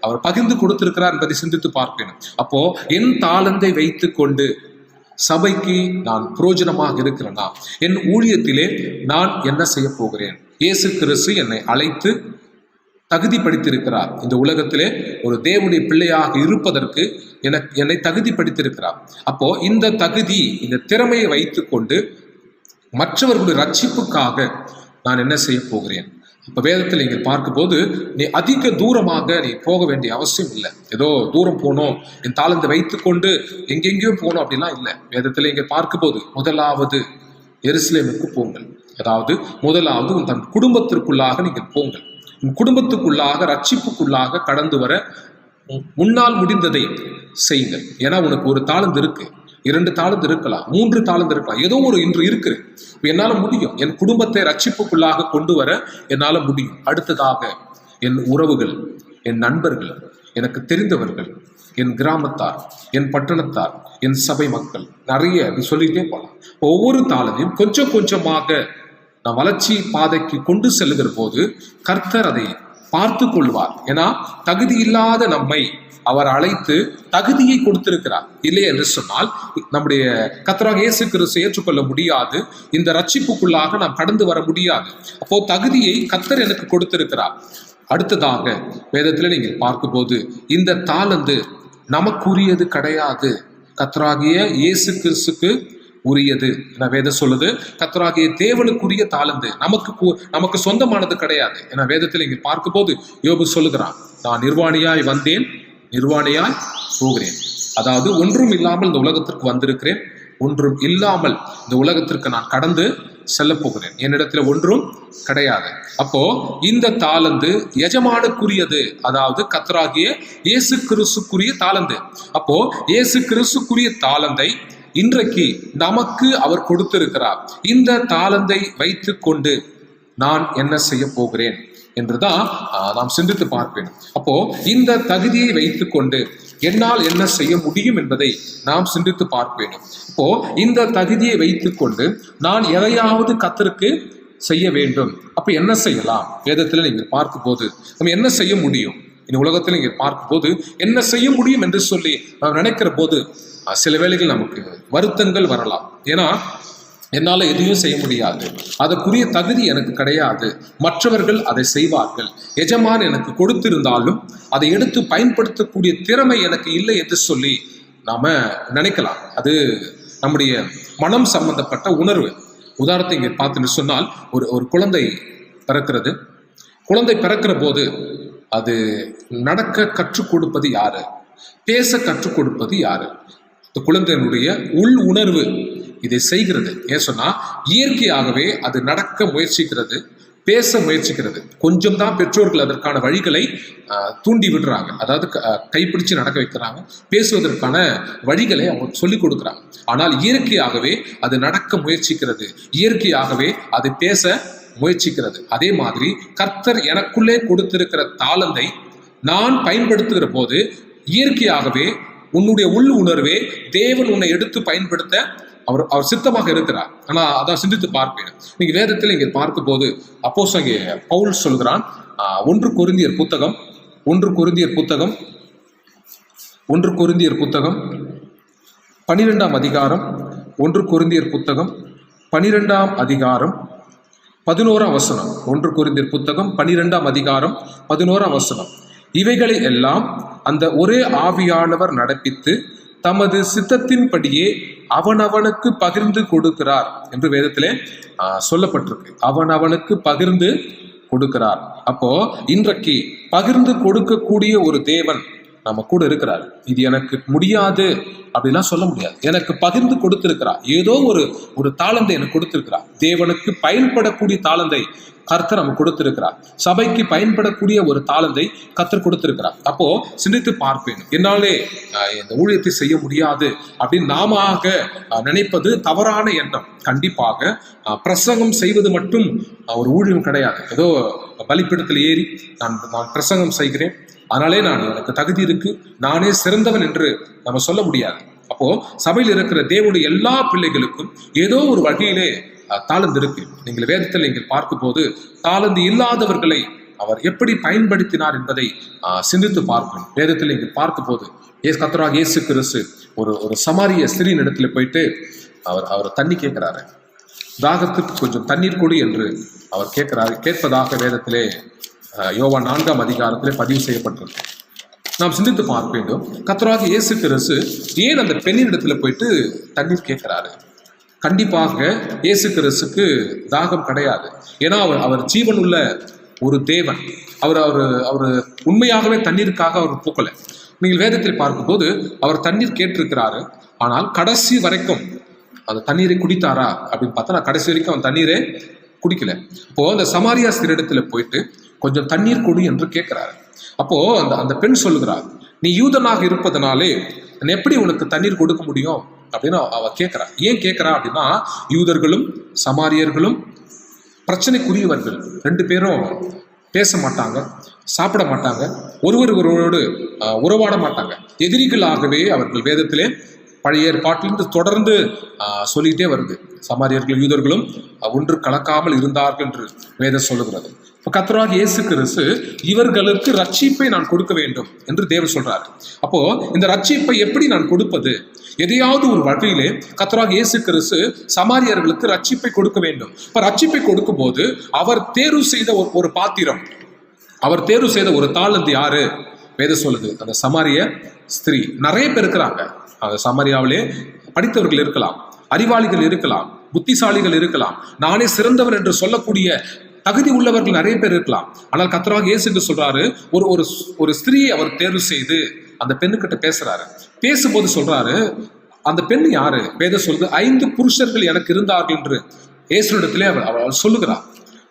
அவர் பகிர்ந்து கொடுத்திருக்கிறார் என்பதை சிந்தித்து பார்ப்பேன். அப்போ என் தாளந்தை வைத்து கொண்டு சபைக்கு நான் பிரயோஜனமாக இருக்கிறேனா, என் ஊழியத்திலே நான் என்ன செய்ய போகிறேன்? இயேசு கிறிஸ்து என்னை அழைத்து தகுதிப்படுத்தியிருக்கிறார். இந்த உலகத்திலே ஒரு தேவனுடைய பிள்ளையாக இருப்பதற்கு என்னை தகுதிப்படுத்தியிருக்கிறார். அப்போ இந்த தகுதி, இந்த திறமையை வைத்துக்கொண்டு மற்றவர்களுடைய ரட்சிப்புக்காக நான் என்ன செய்ய போகிறேன்? இப்ப வேதத்தில் நீங்கள் பார்க்கும்போது நீ அதிக தூரமாக நீ போக வேண்டிய அவசியம் இல்லை. ஏதோ தூரம் போனோம், என் தாளந்தை வைத்துக்கொண்டு எங்கெங்கேயோ போனோம் அப்படிலாம் இல்லை. வேதத்தில் இங்கே பார்க்கும்போது முதலாவது எருசலேமுக்கு போங்கள். அதாவது முதலாவது தன் குடும்பத்திற்குள்ளாக நீங்கள் போங்கள். உன் குடும்பத்துக்குள்ளாக ரட்சிப்புக்குள்ளாக கடந்து வர முன்னால் முடிந்ததை செய்யுங்கள். ஏன்னா உனக்கு ஒரு தாளந்து இருக்கு, 2 தாளந்து இருக்கலாம், 3 தாளந்து இருக்கலாம், ஏதோ ஒரு இன்று இருக்கு. என்னால முடியும், என் குடும்பத்தை ரட்சிப்புக்குள்ளாக கொண்டு வர என்னால முடியும். அடுத்ததாக என் உறவுகள், என் நண்பர்கள், எனக்கு தெரிந்தவர்கள், என் கிராமத்தார், என் பட்டணத்தார், என் சபை மக்கள், நிறைய சொல்லிட்டே போகலாம். ஒவ்வொரு தாளந்தையும் கொஞ்சம் கொஞ்சமாக நான் வளர்ச்சி பாதைக்கு கொண்டு செல்லுகிற போது கர்த்தர் அதை பார்த்து கொள்வார். ஏன்னா தகுதி இல்லாத நம்மை அவர் அழைத்து தகுதியை கொடுத்திருக்கிறார். இல்லை என்று சொன்னால் நம்முடைய கர்த்தராகிய இயேசு கிறிஸ்துவை ஏற்றுக்கொள்ள முடியாது, இந்த ரட்சிப்புக்குள்ளாக நாம் கடந்து வர முடியாது. அப்போ தகுதியை கர்த்தர் எனக்கு கொடுத்திருக்கிறார். அடுத்ததாக வேதத்தில் நீங்கள் பார்க்கும்போது இந்த தாளந்து நமக்குரியது கிடையாது, கர்த்தராகிய இயேசு கிறிஸ்துக்கு உரியது. வேதம் சொல்லுது கர்த்தராகிய தேவனுக்குரிய தாளந்து நமக்கு சொந்தமானது கிடையாது. ஏன்னா வேதத்தில் இங்கே பார்க்கும்போது யோபு சொல்லுகிறான், நான் நிர்வாணியாய் வந்தேன், நிர்வாணியாய் போகிறேன். அதாவது ஒன்றும் இல்லாமல் இந்த உலகத்திற்கு வந்திருக்கிறேன், ஒன்றும் இல்லாமல் இந்த உலகத்திற்கு நான் கடந்து செல்ல போகிறேன். என்னிடத்துல ஒன்றும் கிடையாது. அப்போ இந்த தாளந்து எஜமானுக்குரியது, அதாவது கர்த்தராகிய இயேசு கிறிஸ்துக்குரிய தாளந்து. அப்போ இயேசு கிறிஸ்துக்குரிய தாளந்தை இன்றைக்கு நமக்கு அவர் கொடுத்திருக்கிறார். இந்த தாளந்தை வைத்துக் கொண்டு நான் என்ன செய்ய போகிறேன் என்றுதான் நாம் சிந்தித்து பார்ப்பேன். அப்போ இந்த தகுதியை வைத்துக் கொண்டு என்னால் என்ன செய்ய முடியும் என்பதை நாம் சிந்தித்து பார்ப்பேன். இப்போ இந்த தகுதியை வைத்துக் கொண்டு நான் எதையாவது கர்த்தருக்கு செய்ய வேண்டும். அப்ப என்ன செய்யலாம்? வேதத்தில் நீங்கள் பார்க்கும்போது நம்ம என்ன செய்ய முடியும், இந்த உலகத்தில் நீங்கள் பார்க்கும்போது என்ன செய்ய முடியும் என்று சொல்லி நாம் நினைக்கிற போது சில வேளைகள் நமக்கு வருத்தங்கள் வரலாம். ஏன்னா என்னால் எதையும் செய்ய முடியாது, அதற்குரிய தகுதி எனக்கு கிடையாது, மற்றவர்கள் அதை செய்வார்கள், எஜமான் எனக்கு கொடுத்திருந்தாலும் அதை எடுத்து பயன்படுத்தக்கூடிய திறமை எனக்கு இல்லை என்று சொல்லி நாம நினைக்கலாம். அது நம்முடைய மனம் சம்பந்தப்பட்ட உணர்வு. உதாரணத்தை இங்கே பார்த்துன்னு சொன்னால் ஒரு குழந்தை பிறக்கிறது. குழந்தை பிறக்கிற போது அது நடக்க கற்றுக் கொடுப்பது யாரு? பேச கற்றுக் கொடுப்பது யாரு? குழந்தையினுடைய உள் உணர்வு இதை செய்கிறது. ஏன் சொன்னா இயற்கையாகவே அது நடக்க முயற்சிக்கிறது, பேச முயற்சிக்கிறது. கொஞ்சம் தான் பெற்றோர்கள் அதற்கான வழிகளை தூண்டி விடுறாங்க, அதாவது கைப்பிடிச்சு நடக்க வைக்கிறாங்க, பேசுவதற்கான வழிகளை அவங்க சொல்லிக் கொடுக்குறாங்க. ஆனால் இயற்கையாகவே அது நடக்க முயற்சிக்கிறது, இயற்கையாகவே அது பேச முயற்சிக்கிறது. அதே மாதிரி கர்த்தர் எனக்குள்ளே கொடுத்திருக்கிற தாளந்தை நான் பயன்படுத்துகிற போது இயற்கையாகவே உன்னுடைய உள் உணர்வே தேவன் உன்னை எடுத்து பயன்படுத்த அவர் சித்தமாக இருக்கிறார். ஆனா அதான் சிந்தித்து பார்ப்பேன். நீங்க வேதத்தில் இங்கே பார்க்கும் போது அப்போஸ்தலன் பவுல் சொல்கிறான், 1 கொரிந்தியர் புத்தகம் 12ஆம் அதிகாரம் 1 கொரிந்தியர் புத்தகம் 12ஆம் அதிகாரம் 11ஆம் வசனம். 1 கொரிந்தியர் புத்தகம் 12ஆம் அதிகாரம் 11ஆம் வசனம். இவைகளை எல்லாம் அந்த ஒரே ஆவியானவர் நடப்பித்து தமது சித்தத்தின்படியே அவனவனுக்கு பகிர்ந்து கொடுக்கிறார் என்று வேதத்திலே சொல்லப்பட்டிருக்கு. அவனவனுக்கு பகிர்ந்து கொடுக்கிறார். அப்போ இன்றைக்கு பகிர்ந்து கொடுக்கக்கூடிய ஒரு தேவன் நம்ம கூட இருக்கிறார். இது எனக்கு முடியாது அப்படிலாம் சொல்ல முடியாது. எனக்கு பகிர்ந்து கொடுத்திருக்கிறார். ஏதோ ஒரு தாளந்தை எனக்கு கொடுத்திருக்கிறார். தேவனுக்கு பயன்படக்கூடிய தாளந்தை கர்த்தர் நம்ம கொடுத்திருக்கிறார். சபைக்கு பயன்படக்கூடிய ஒரு தாளந்தை கர்த்தர் கொடுத்திருக்கிறார். அப்போ சிந்தித்து பார்ப்பேன், என்னாலே இந்த ஊழியத்தை செய்ய முடியாது அப்படின்னு நாம நினைப்பது தவறான எண்ணம். கண்டிப்பாக பிரசங்கம் செய்வது மட்டும் ஒரு ஊழியம் கிடையாது. ஏதோ பலிபீடத்தில் ஏறி நான் பிரசங்கம் செய்கிறேன், அதனாலே எனக்கு தகுதி இருக்கு, நானே சிறந்தவன் என்று நம்ம சொல்ல முடியாது. அப்போ சபையில் இருக்கிற தேவனுடைய எல்லா பிள்ளைகளுக்கும் ஏதோ ஒரு வகையிலே தாளந்து இருக்கு. நீங்கள் வேதத்தில் நீங்கள் பார்க்கும் போது தாளந்து இல்லாதவர்களை அவர் எப்படி பயன்படுத்தினார் என்பதை சிந்தித்து பார்க்கணும். வேதத்தில் நீங்கள் பார்க்கும் போது கர்த்தராகிய இயேசு கிறிஸ்து ஒரு சமாரிய ஸ்திரீயின் இடத்துல போயிட்டு அவர் தண்ணி கேட்கிறாரு. தாகத்துக்கு கொஞ்சம் தண்ணீர் கொடு என்று அவர் கேட்பதாக வேதத்திலே யோவான் 4ஆம் அதிகாரத்திலே பதிவு செய்யப்பட்டிருக்கு. நாம் சிந்தித்து பார்க்க வேண்டும், கர்த்தராகிய இயேசு கிறிஸ்து ஏன் அந்த பெண்ணின் இடத்துல போயிட்டு தண்ணீர் கேட்கிறாரு? கண்டிப்பாக இயேசு கிறிஸ்துக்கு தாகம் கிடையாது. ஏன்னா அவர் ஜீவன் உள்ள ஒரு தேவன். அவர் அவர் அவர் உண்மையாகவே தண்ணீருக்காக அவர் பூக்கலை. நீங்கள் வேதத்தில் பார்க்கும்போது அவர் தண்ணீர் கேட்டிருக்கிறாரு. ஆனால் கடைசி வரைக்கும் அந்த தண்ணீரை குடித்தாரா அப்படின்னு பார்த்தா, நான் கடைசி வரைக்கும் அவன் தண்ணீரே குடிக்கல. அப்போ அந்த சமாரியா ஸ்திரீடத்துல போயிட்டு கொஞ்சம் தண்ணீர் குடி என்று கேட்கிறாரு. அப்போ அந்த அந்த பெண் சொல்லுகிறார், நீ யூதனாக இருப்பதனாலே எப்படி உனக்கு தண்ணீர் கொடுக்க முடியும் அப்படின்னு அவ கேட்கிறா. ஏன் கேட்கிறா அப்படின்னா, யூதர்களும் சமாரியர்களும் பிரச்சனைக்குரியவர்கள், 2 பேரும் பேச மாட்டாங்க, சாப்பிட மாட்டாங்க, ஒருவரோடு உறவாட மாட்டாங்க, எதிரிகளாகவே அவர்கள் வேதத்திலே பழைய ஏற்பாட்டிலிருந்து தொடர்ந்து சொல்லிக்கிட்டே வருது. சமாரியர்களும் யூதர்களும் ஒன்று கலக்காமல் இருந்தார்கள் என்று வேதம் சொல்லுகிறது. இப்போ கர்த்தராகிய இயேசு கிறிஸ்து இவர்களுக்கு ரட்சிப்பை நான் கொடுக்க வேண்டும் என்று தேவன் சொல்றாரு. அப்போ இந்த ரட்சிப்பை எப்படி நான் கொடுப்பது? எதையாவது ஒரு வழியிலே கர்த்தராகிய இயேசு கிறிஸ்து சமாரியர்களுக்கு ரட்சிப்பை கொடுக்க வேண்டும். இப்ப ரட்சிப்பை கொடுக்கும் போது அவர் தேர்வு செய்த ஒரு பாத்திரம், அவர் தேர்வு செய்த ஒரு தாளந்து யாரு? வேதம் சொல்லுது, அந்த சமாரிய ஸ்திரீ. நிறைய பேர் இருக்கிறாங்க அந்த சமாரியாவிலே. படித்தவர்கள் இருக்கலாம், அறிவாளிகள் இருக்கலாம், புத்திசாலிகள் இருக்கலாம், நானே சிறந்தவர் என்று சொல்லக்கூடிய தகுதி உள்ளவர்கள் நிறைய பேர் இருக்கலாம். ஆனால் கர்த்தராகிய இயேசு என்று சொல்றாரு, ஒரு ஸ்திரீயை அவர் தேர்வு செய்து அந்த பெண்ணுக்கிட்ட பேசுறாரு. பேசும்போது சொல்றாரு, அந்த பெண் யாரு? வேதம் சொல்லுது, 5 புருஷர்கள் எனக்கு இருந்தார்கள் என்று இயேசுவிடத்திலே அவள் சொல்லுகிறார்.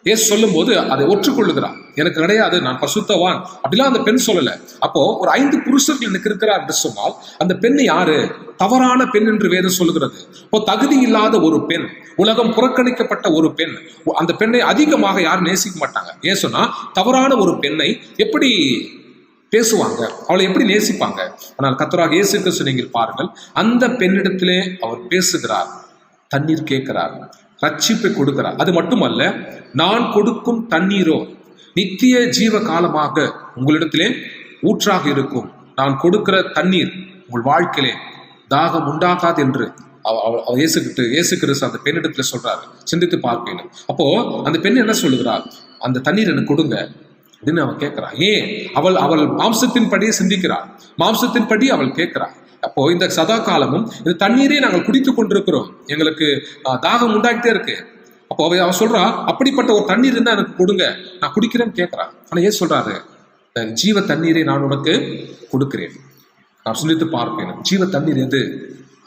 இயேசு சொல்லும் போது அதை ஒற்றுக்கொள்ளுகிறார். எனக்கு கிடையாது, நான் பசுத்தவான் அப்படிலாம் அந்த பெண் சொல்லல. அப்போ ஒரு 5 புருஷர்கள் எனக்கு இருக்கிறார் என்று சொன்னால் அந்த பெண் யாரு? தவறான பெண் என்று வேதம் சொல்லுகிறது. இப்போ தகுதி இல்லாத ஒரு பெண், உலகம் புறக்கணிக்கப்பட்ட ஒரு பெண், அந்த பெண்ணை அதிகமாக யாரும் நேசிக்க மாட்டாங்க. ஏன் சொன்னா, தவறான ஒரு பெண்ணை எப்படி பேசுவாங்க, அவளை எப்படி நேசிப்பாங்க? ஆனால் கர்த்தராகிய இயேசு கிறிஸ்து நீங்கள் பாருங்கள், அந்த பெண்ணிடத்திலே அவர் பேசுகிறார், தண்ணீர் கேட்கிறார், ரட்சிப்பை கொடுக்கிறார். அது மட்டுமல்ல, நான் கொடுக்கும் தண்ணீரோ நித்திய ஜீவ காலமாக உங்களிடத்திலே ஊற்றாக இருக்கும். நான் கொடுக்கிற தண்ணீர் உங்கள் வாழ்க்கையிலே தாகம் உண்டாகாது என்று இயேசு கிறிஸ்து அந்த பெண்ணிடத்துல சொல்றாரு. சிந்தித்து பார்க்கணும். அப்போ அந்த பெண் என்ன சொல்லுகிறார்? அந்த தண்ணீர் எனக்கு கொடுங்க அப்படின்னு அவன் கேட்கிறான். ஏன்? அவள் மாம்சத்தின் படியே சிந்திக்கிறாள், மாம்சத்தின் படி அவள் கேட்கிறாள். அப்போ இந்த சதா காலமும் இந்த தண்ணீரே நாங்கள் குடித்து கொண்டிருக்கிறோம், எங்களுக்கு தாகம் உண்டாகிட்டே இருக்கு. அப்போ அவன் சொல்றா, அப்படிப்பட்ட ஒரு தண்ணீர் இருந்தா எனக்கு கொடுங்க, நான் குடிக்கிறேன்னு கேட்கிறான். ஆனா ஏன் சொல்றாரு? ஜீவ தண்ணீரை நான் உனக்கு கொடுக்கிறேன். நான் சிந்தித்து பார்ப்பேன், ஜீவ தண்ணீர் எது?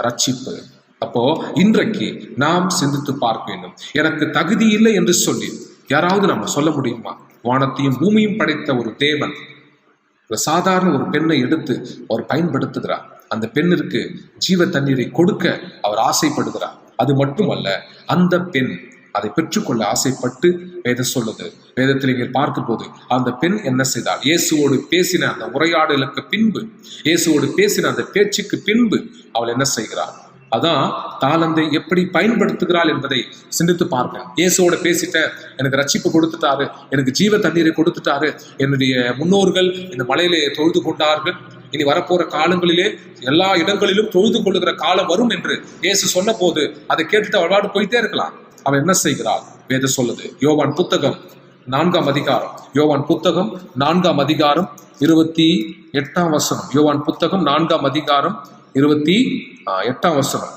ரட்சிப்பு. அப்போ இன்றைக்கு நாம் சிந்தித்து பார்க்க வேண்டும். எனக்கு தகுதி இல்லை என்று சொல்லி யாராவது நம்ம சொல்ல முடியுமா? வானத்தையும் பூமியும் படைத்த ஒரு தேவன் ஒரு சாதாரண ஒரு பெண்ணை எடுத்து அவர் பயன்படுத்துகிறார். அந்த பெண்ணிற்கு ஜீவ தண்ணீரை கொடுக்க அவர் ஆசைப்படுகிறார். அது மட்டுமல்ல, அந்த பெண் அதை பெற்றுக்கொள்ள ஆசைப்பட்டு வேதம் சொல்லுது. வேதத்தில் நீங்கள் பார்க்கும் போது அந்த பெண் என்ன செய்தாள்? இயேசுவோடு பேசின அந்த உரையாடலுக்கு பின்பு, இயேசுவோடு பேசின அந்த பேச்சுக்கு பின்பு அவள் என்ன செய்கிறாள்? அதான் தாளந்தை எப்படி பயன்படுத்துகிறாள் என்பதை சிந்தித்து பார்ப்பேன். இயேசுவோட பேசிட்ட, எனக்கு ரட்சிப்பு கொடுத்துட்டாரு, எனக்கு ஜீவ தண்ணீரை கொடுத்துட்டாரு, என்னுடைய முன்னோர்கள் இந்த மலையிலே தொழுது கொண்டார்கள், இனி வரப்போற காலங்களிலே எல்லா இடங்களிலும் தொழுது கொள்ளுகிற காலம் வரும் என்று இயேசு சொன்ன போது அதை கேட்டுட்டு அவள் போயிட்டே இருக்கலாம். அவன் என்ன செய்கிறாள்? வேதம் சொல்லுது, யோவான் புத்தகம் 4ஆம் அதிகாரம், யோவான் புத்தகம் 4ஆம் அதிகாரம் 28ஆம் வசனம். யோவான் புத்தகம் 4ஆம் அதிகாரம் 28ஆம் வசனம்.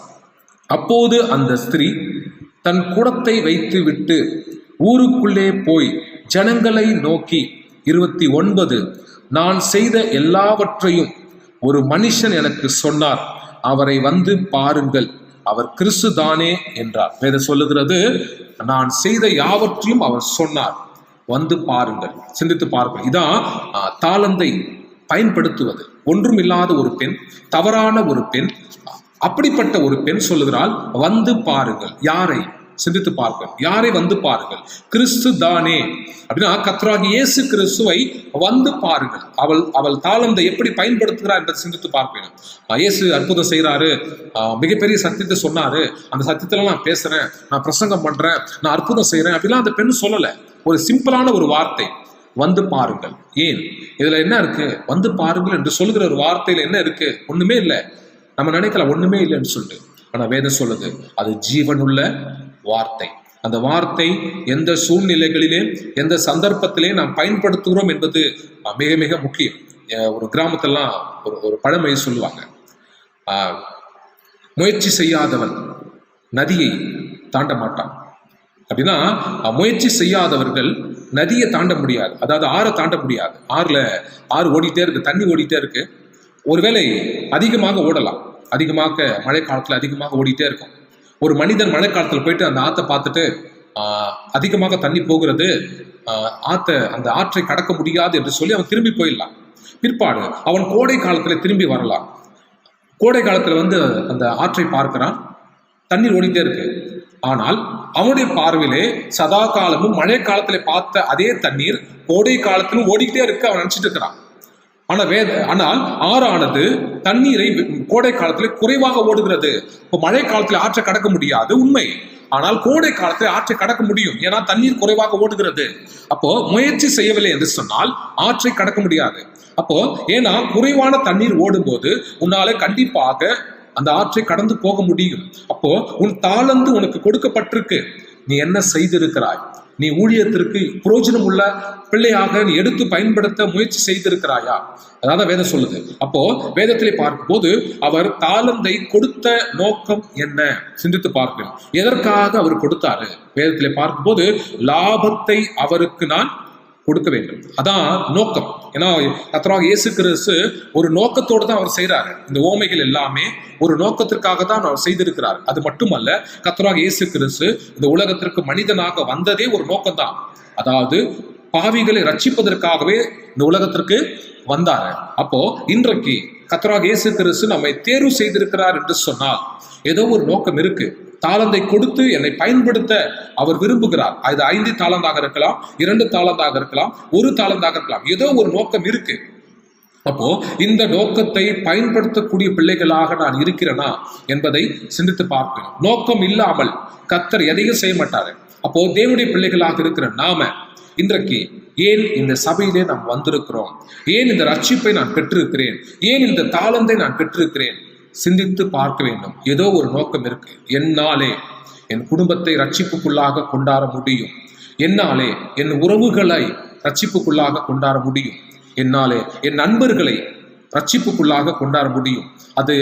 அப்போது அந்த ஸ்திரீ தன் குடத்தை வைத்து விட்டு ஊருக்குள்ளே போய் ஜனங்களை நோக்கி, 29, நான் செய்த எல்லாவற்றையும் ஒரு மனுஷன் எனக்கு சொன்னார், அவரை வந்து பாருங்கள், அவர் கிறிஸ்து தானே என்றார். வேதம் சொல்லுகிறது, நான் செய்த யாவற்றையும் அவர் சொன்னார், வந்து பாருங்கள். சிந்தித்து பாருங்கள். இதான் தாளந்தை பயன்படுத்துவது. ஒன்றும் இல்லாத ஒரு பெண், தவறான ஒரு பெண், அப்படிப்பட்ட ஒரு பெண் சொல்லுகிறாள், வந்து பாருங்கள். யாரை? சிந்தித்து பார்க்க, யாரை வந்து பாருங்கள்? கிறிஸ்து தானே. அப்படின்னா கர்த்தராகிய இயேசு கிறிஸ்துவை வந்து பாருங்கள். அவள் தாளந்தை எப்படி பயன்படுத்துகிறார் என்பதை சிந்தித்து பார்க்கணும். இயேசு அற்புதம் செய்யறாரு, மிகப்பெரிய சத்தியத்தை சொன்னாரு, அந்த சத்தியத்துல நான் பேசுறேன், நான் பிரசங்கம் பண்றேன், நான் அற்புதம் செய்யறேன் அப்படிலாம் அந்த பெண் சொல்லல. ஒரு சிம்பிளான ஒரு வார்த்தை, வந்து பாருங்கள். ஏன்? இதுல என்ன இருக்கு? வந்து பாருங்கள் என்று சொல்லுகிற ஒரு வார்த்தையில என்ன இருக்கு? ஒண்ணுமே இல்லை. நம்ம நினைக்கலாம் ஒண்ணுமே இல்லைன்னு சொல்லிட்டு, ஆனா வேதம் சொல்லுது அது ஜீவனுள்ள வார்த்தை. அந்த வார்த்தை எந்த சூழ்நிலைகளிலே எந்த சந்தர்ப்பத்திலே நாம் பயன்படுத்துகிறோம் என்பது மிக மிக முக்கியம். ஒரு கிராமத்திலாம் ஒரு பழமொழி சொல்லுவாங்க, முயற்சி செய்யாதவன் நதியை தாண்ட மாட்டான். அப்படின்னா முயற்சி செய்யாதவர்கள் நதியை தாண்ட முடியாது, அதாவது ஆறை தாண்ட முடியாது. ஆறு ஓடிட்டே இருக்கு, தண்ணி ஓடிட்டே இருக்கு. ஒருவேளை அதிகமாக ஓடலாம், அதிகமாக மழை காலத்துல அதிகமாக ஓடிட்டே இருக்கும். ஒரு மனிதன் மழை காலத்துல போயிட்டு அந்த ஆற்றை பார்த்துட்டு அதிகமாக தண்ணி போகிறது, அந்த ஆற்றை கடக்க முடியாது என்று சொல்லி அவன் திரும்பி போயிடலாம். பிற்பாடு அவன் கோடை காலத்துல திரும்பி வரலாம். கோடை காலத்துல அந்த ஆற்றை பார்க்கிறான், தண்ணீர் ஓடிட்டே இருக்கு. ஆனால் அவனுடைய பார்வையிலே சதா காலமும் மழை காலத்துல பார்த்த அதே தண்ணீர் கோடை காலத்திலும் ஓடிக்கிட்டே இருக்கு அவன் நினைச்சிட்டு இருக்கிறான். ஆனால் ஆறானது தண்ணீரை கோடை காலத்துல குறைவாக ஓடுகிறது. இப்போ மழை காலத்துல ஆற்றை கடக்க முடியாது உண்மை, ஆனால் கோடை காலத்துல ஆற்றை கடக்க முடியும், ஏன்னா தண்ணீர் குறைவாக ஓடுகிறது. அப்போ முயற்சி செய்யவில்லை என்று சொன்னால் ஆற்றை கடக்க முடியாது. அப்போ ஏன்னா குறைவான தண்ணீர் ஓடும் போது உன்னால கண்டிப்பாக அந்த ஆற்றை கடந்து போக முடியும். அப்போ உன் தாளந்து உனக்கு கொடுக்கப்பட்டிருக்கு, நீ என்ன செய்திருக்கிறாய்? நீ ஊழியத்திற்கு புரோஜனம் உள்ள பிள்ளையாக நீ எடுத்து பயன்படுத்த முயற்சி செய்திருக்கிறாயா? அதான் வேதம் சொல்லுது. அப்போ வேதத்திலே பார்க்கும் போது அவர் தாளந்தை கொடுத்த நோக்கம் என்ன சிந்தித்து பார்க்கணும். எதற்காக அவர் கொடுத்தாரு? வேதத்திலே பார்க்கும் போது லாபத்தை அவருக்கு நான் கொடுக்க வேண்டும், அதான் நோக்கம். ஏன்னா கர்த்தராகிய இயேசு கிறிஸ்து ஒரு நோக்கத்தோடு தான் அவர் செய்யறாரு. இந்த ஓமைகள் எல்லாமே ஒரு நோக்கத்திற்காக தான் அவர் செய்திருக்கிறார். அது மட்டுமல்ல, கர்த்தராகிய இயேசு கிறிஸ்து இந்த உலகத்திற்கு மனிதனாக வந்ததே ஒரு நோக்கம்தான். அதாவது பாவிகளை ரட்சிப்பதற்காகவே இந்த உலகத்திற்கு வந்தாரு. அப்போ இன்றைக்கு கர்த்தராகிய இயேசு கிறிஸ்து நம்மை தேர்வு செய்திருக்கிறார் என்று சொன்னால் ஏதோ ஒரு நோக்கம் இருக்கு. தாளந்தை கொடுத்து என்னை பயன்படுத்த அவர் விரும்புகிறார். அது 5 தாளந்தாக இருக்கலாம், 2 தாளந்தாக இருக்கலாம், 1 தாளந்தாக இருக்கலாம், ஏதோ ஒரு நோக்கம் இருக்கு. அப்போ இந்த நோக்கத்தை பயன்படுத்தக்கூடிய பிள்ளைகளாக நான் இருக்கிறேனா என்பதை சிந்தித்து பார்க்கணும். நோக்கம் இல்லாமல் கர்த்தர் எதையும் செய்ய மாட்டாரு. அப்போ தேவனுடைய பிள்ளைகளாக இருக்கிற நாம இன்றைக்கு ஏன் இந்த சபையிலே நாம் வந்திருக்கிறோம்? ஏன் இந்த ரட்சிப்பை நான் பெற்றிருக்கிறேன்? ஏன் இந்த தாளந்தை நான் பெற்றிருக்கிறேன்? சிந்தித்து பார்க்க வேண்டும். ஏதோ ஒரு நோக்கம் இருக்கு. என்னாலே என் குடும்பத்தை ரட்சிப்புக்குள்ளாக கொண்டாட முடியும், என்னாலே என் உறவுகளை ரட்சிப்புக்குள்ளாக கொண்டாட முடியும், என்னாலே என் நண்பர்களை ரட்சிப்புக்குள்ளாக கொண்டாட முடியும். அது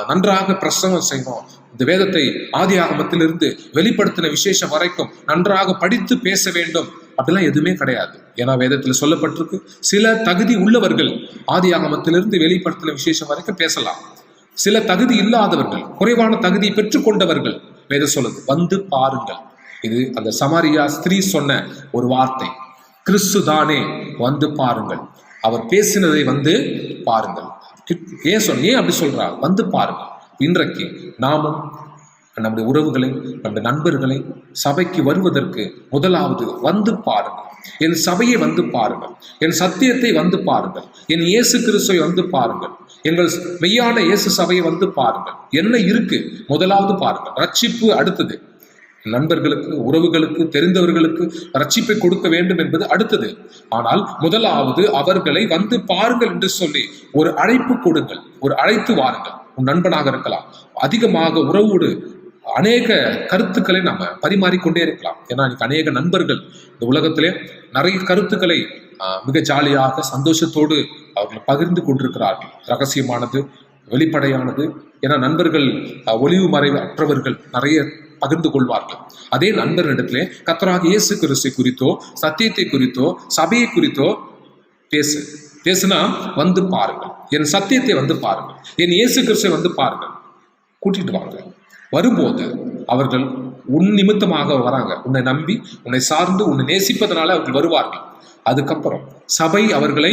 நன்றாக பிரசங்கம் செய்யணும், இந்த வேதத்தை ஆதி ஆகமத்திலிருந்து வெளிப்படுத்தின விசேஷம் வரைக்கும் நன்றாக படித்து பேச வேண்டும், அப்படிலாம் எதுவுமே கிடையாது. ஏன்னா வேதத்தில் சொல்லப்பட்டிருக்கு, சில தகுதி உள்ளவர்கள் ஆதி ஆகமத்திலிருந்து வெளிப்படுத்தின விசேஷம் வரைக்கும் பேசலாம். சில தகுதி இல்லாதவர்கள், குறைவான தகுதியை பெற்றுக்கொண்டவர்கள், வேதம் சொல்லுது வந்து பாருங்கள். இது அந்த சமாரியா ஸ்திரீ சொன்ன ஒரு வார்த்தை. கிறிஸ்து தானே, வந்து பாருங்கள், அவர் பேசினதை வந்து பாருங்கள். ஏன் அப்படி சொல்றார்? வந்து பாருங்கள். இன்றைக்கு நாமும் நம்முடைய உறவுகளை, நம்முடைய நண்பர்களை சபைக்கு வருவதற்கு முதலாவது வந்து பாருங்கள். என் சபையை வந்து பாருங்கள், என் சத்தியத்தை வந்து பாருங்கள், என் இயேசு கிறிஸ்துவை வந்து பாருங்கள், எங்கள் மெய்யான இயேசு சபையை வந்து பாருங்கள். என்ன இருக்கு முதலாவது பாருங்கள். ரட்சிப்பு அடுத்தது. நண்பர்களுக்கு, உறவுகளுக்கு, தெரிந்தவர்களுக்கு ரட்சிப்பை கொடுக்க வேண்டும் என்பது அடுத்தது. ஆனால் முதலாவது அவர்களை வந்து பாருங்கள் என்று சொல்லி ஒரு அழைப்பு கொடுங்கள், ஒரு அழைத்து வாருங்கள். உன் நண்பனாக இருக்கலாம், அதிகமாக உறவோடு அநேக கருத்துக்களை நாம பரிமாறிக்கொண்டே இருக்கலாம். ஏன்னா இன்னைக்கு அநேக நண்பர்கள் இந்த உலகத்திலே நிறைய கருத்துக்களை மிக ஜாலியாக சந்தோஷத்தோடு அவர்கள் பகிர்ந்து கொண்டிருக்கிறார்கள். ரகசியமானது, வெளிப்படையானது. ஏன்னா நண்பர்கள் ஒளிவு மறைவு அற்றவர்கள் நிறைய பகிர்ந்து கொள்வார்கள். அதே நண்பர்களிடத்திலே கர்த்தராகிய இயேசு கிறிஸ்துவை குறித்தோ, சத்தியத்தை குறித்தோ, சபையை குறித்தோ பேசுனா வந்து பாருங்கள், என் சத்தியத்தை வந்து பாருங்கள், என் இயேசு கிறிஸ்துவை வந்து பாருங்கள், கூட்டிட்டு வாங்க. வரும்போது அவர்கள் உன் நிமித்தமாக வராங்க, உன்னை நம்பி, உன்னை சார்ந்து, உன்னை நேசிப்பதனால அவர்கள் வருவார்கள். அதுக்கப்புறம் சபை அவர்களை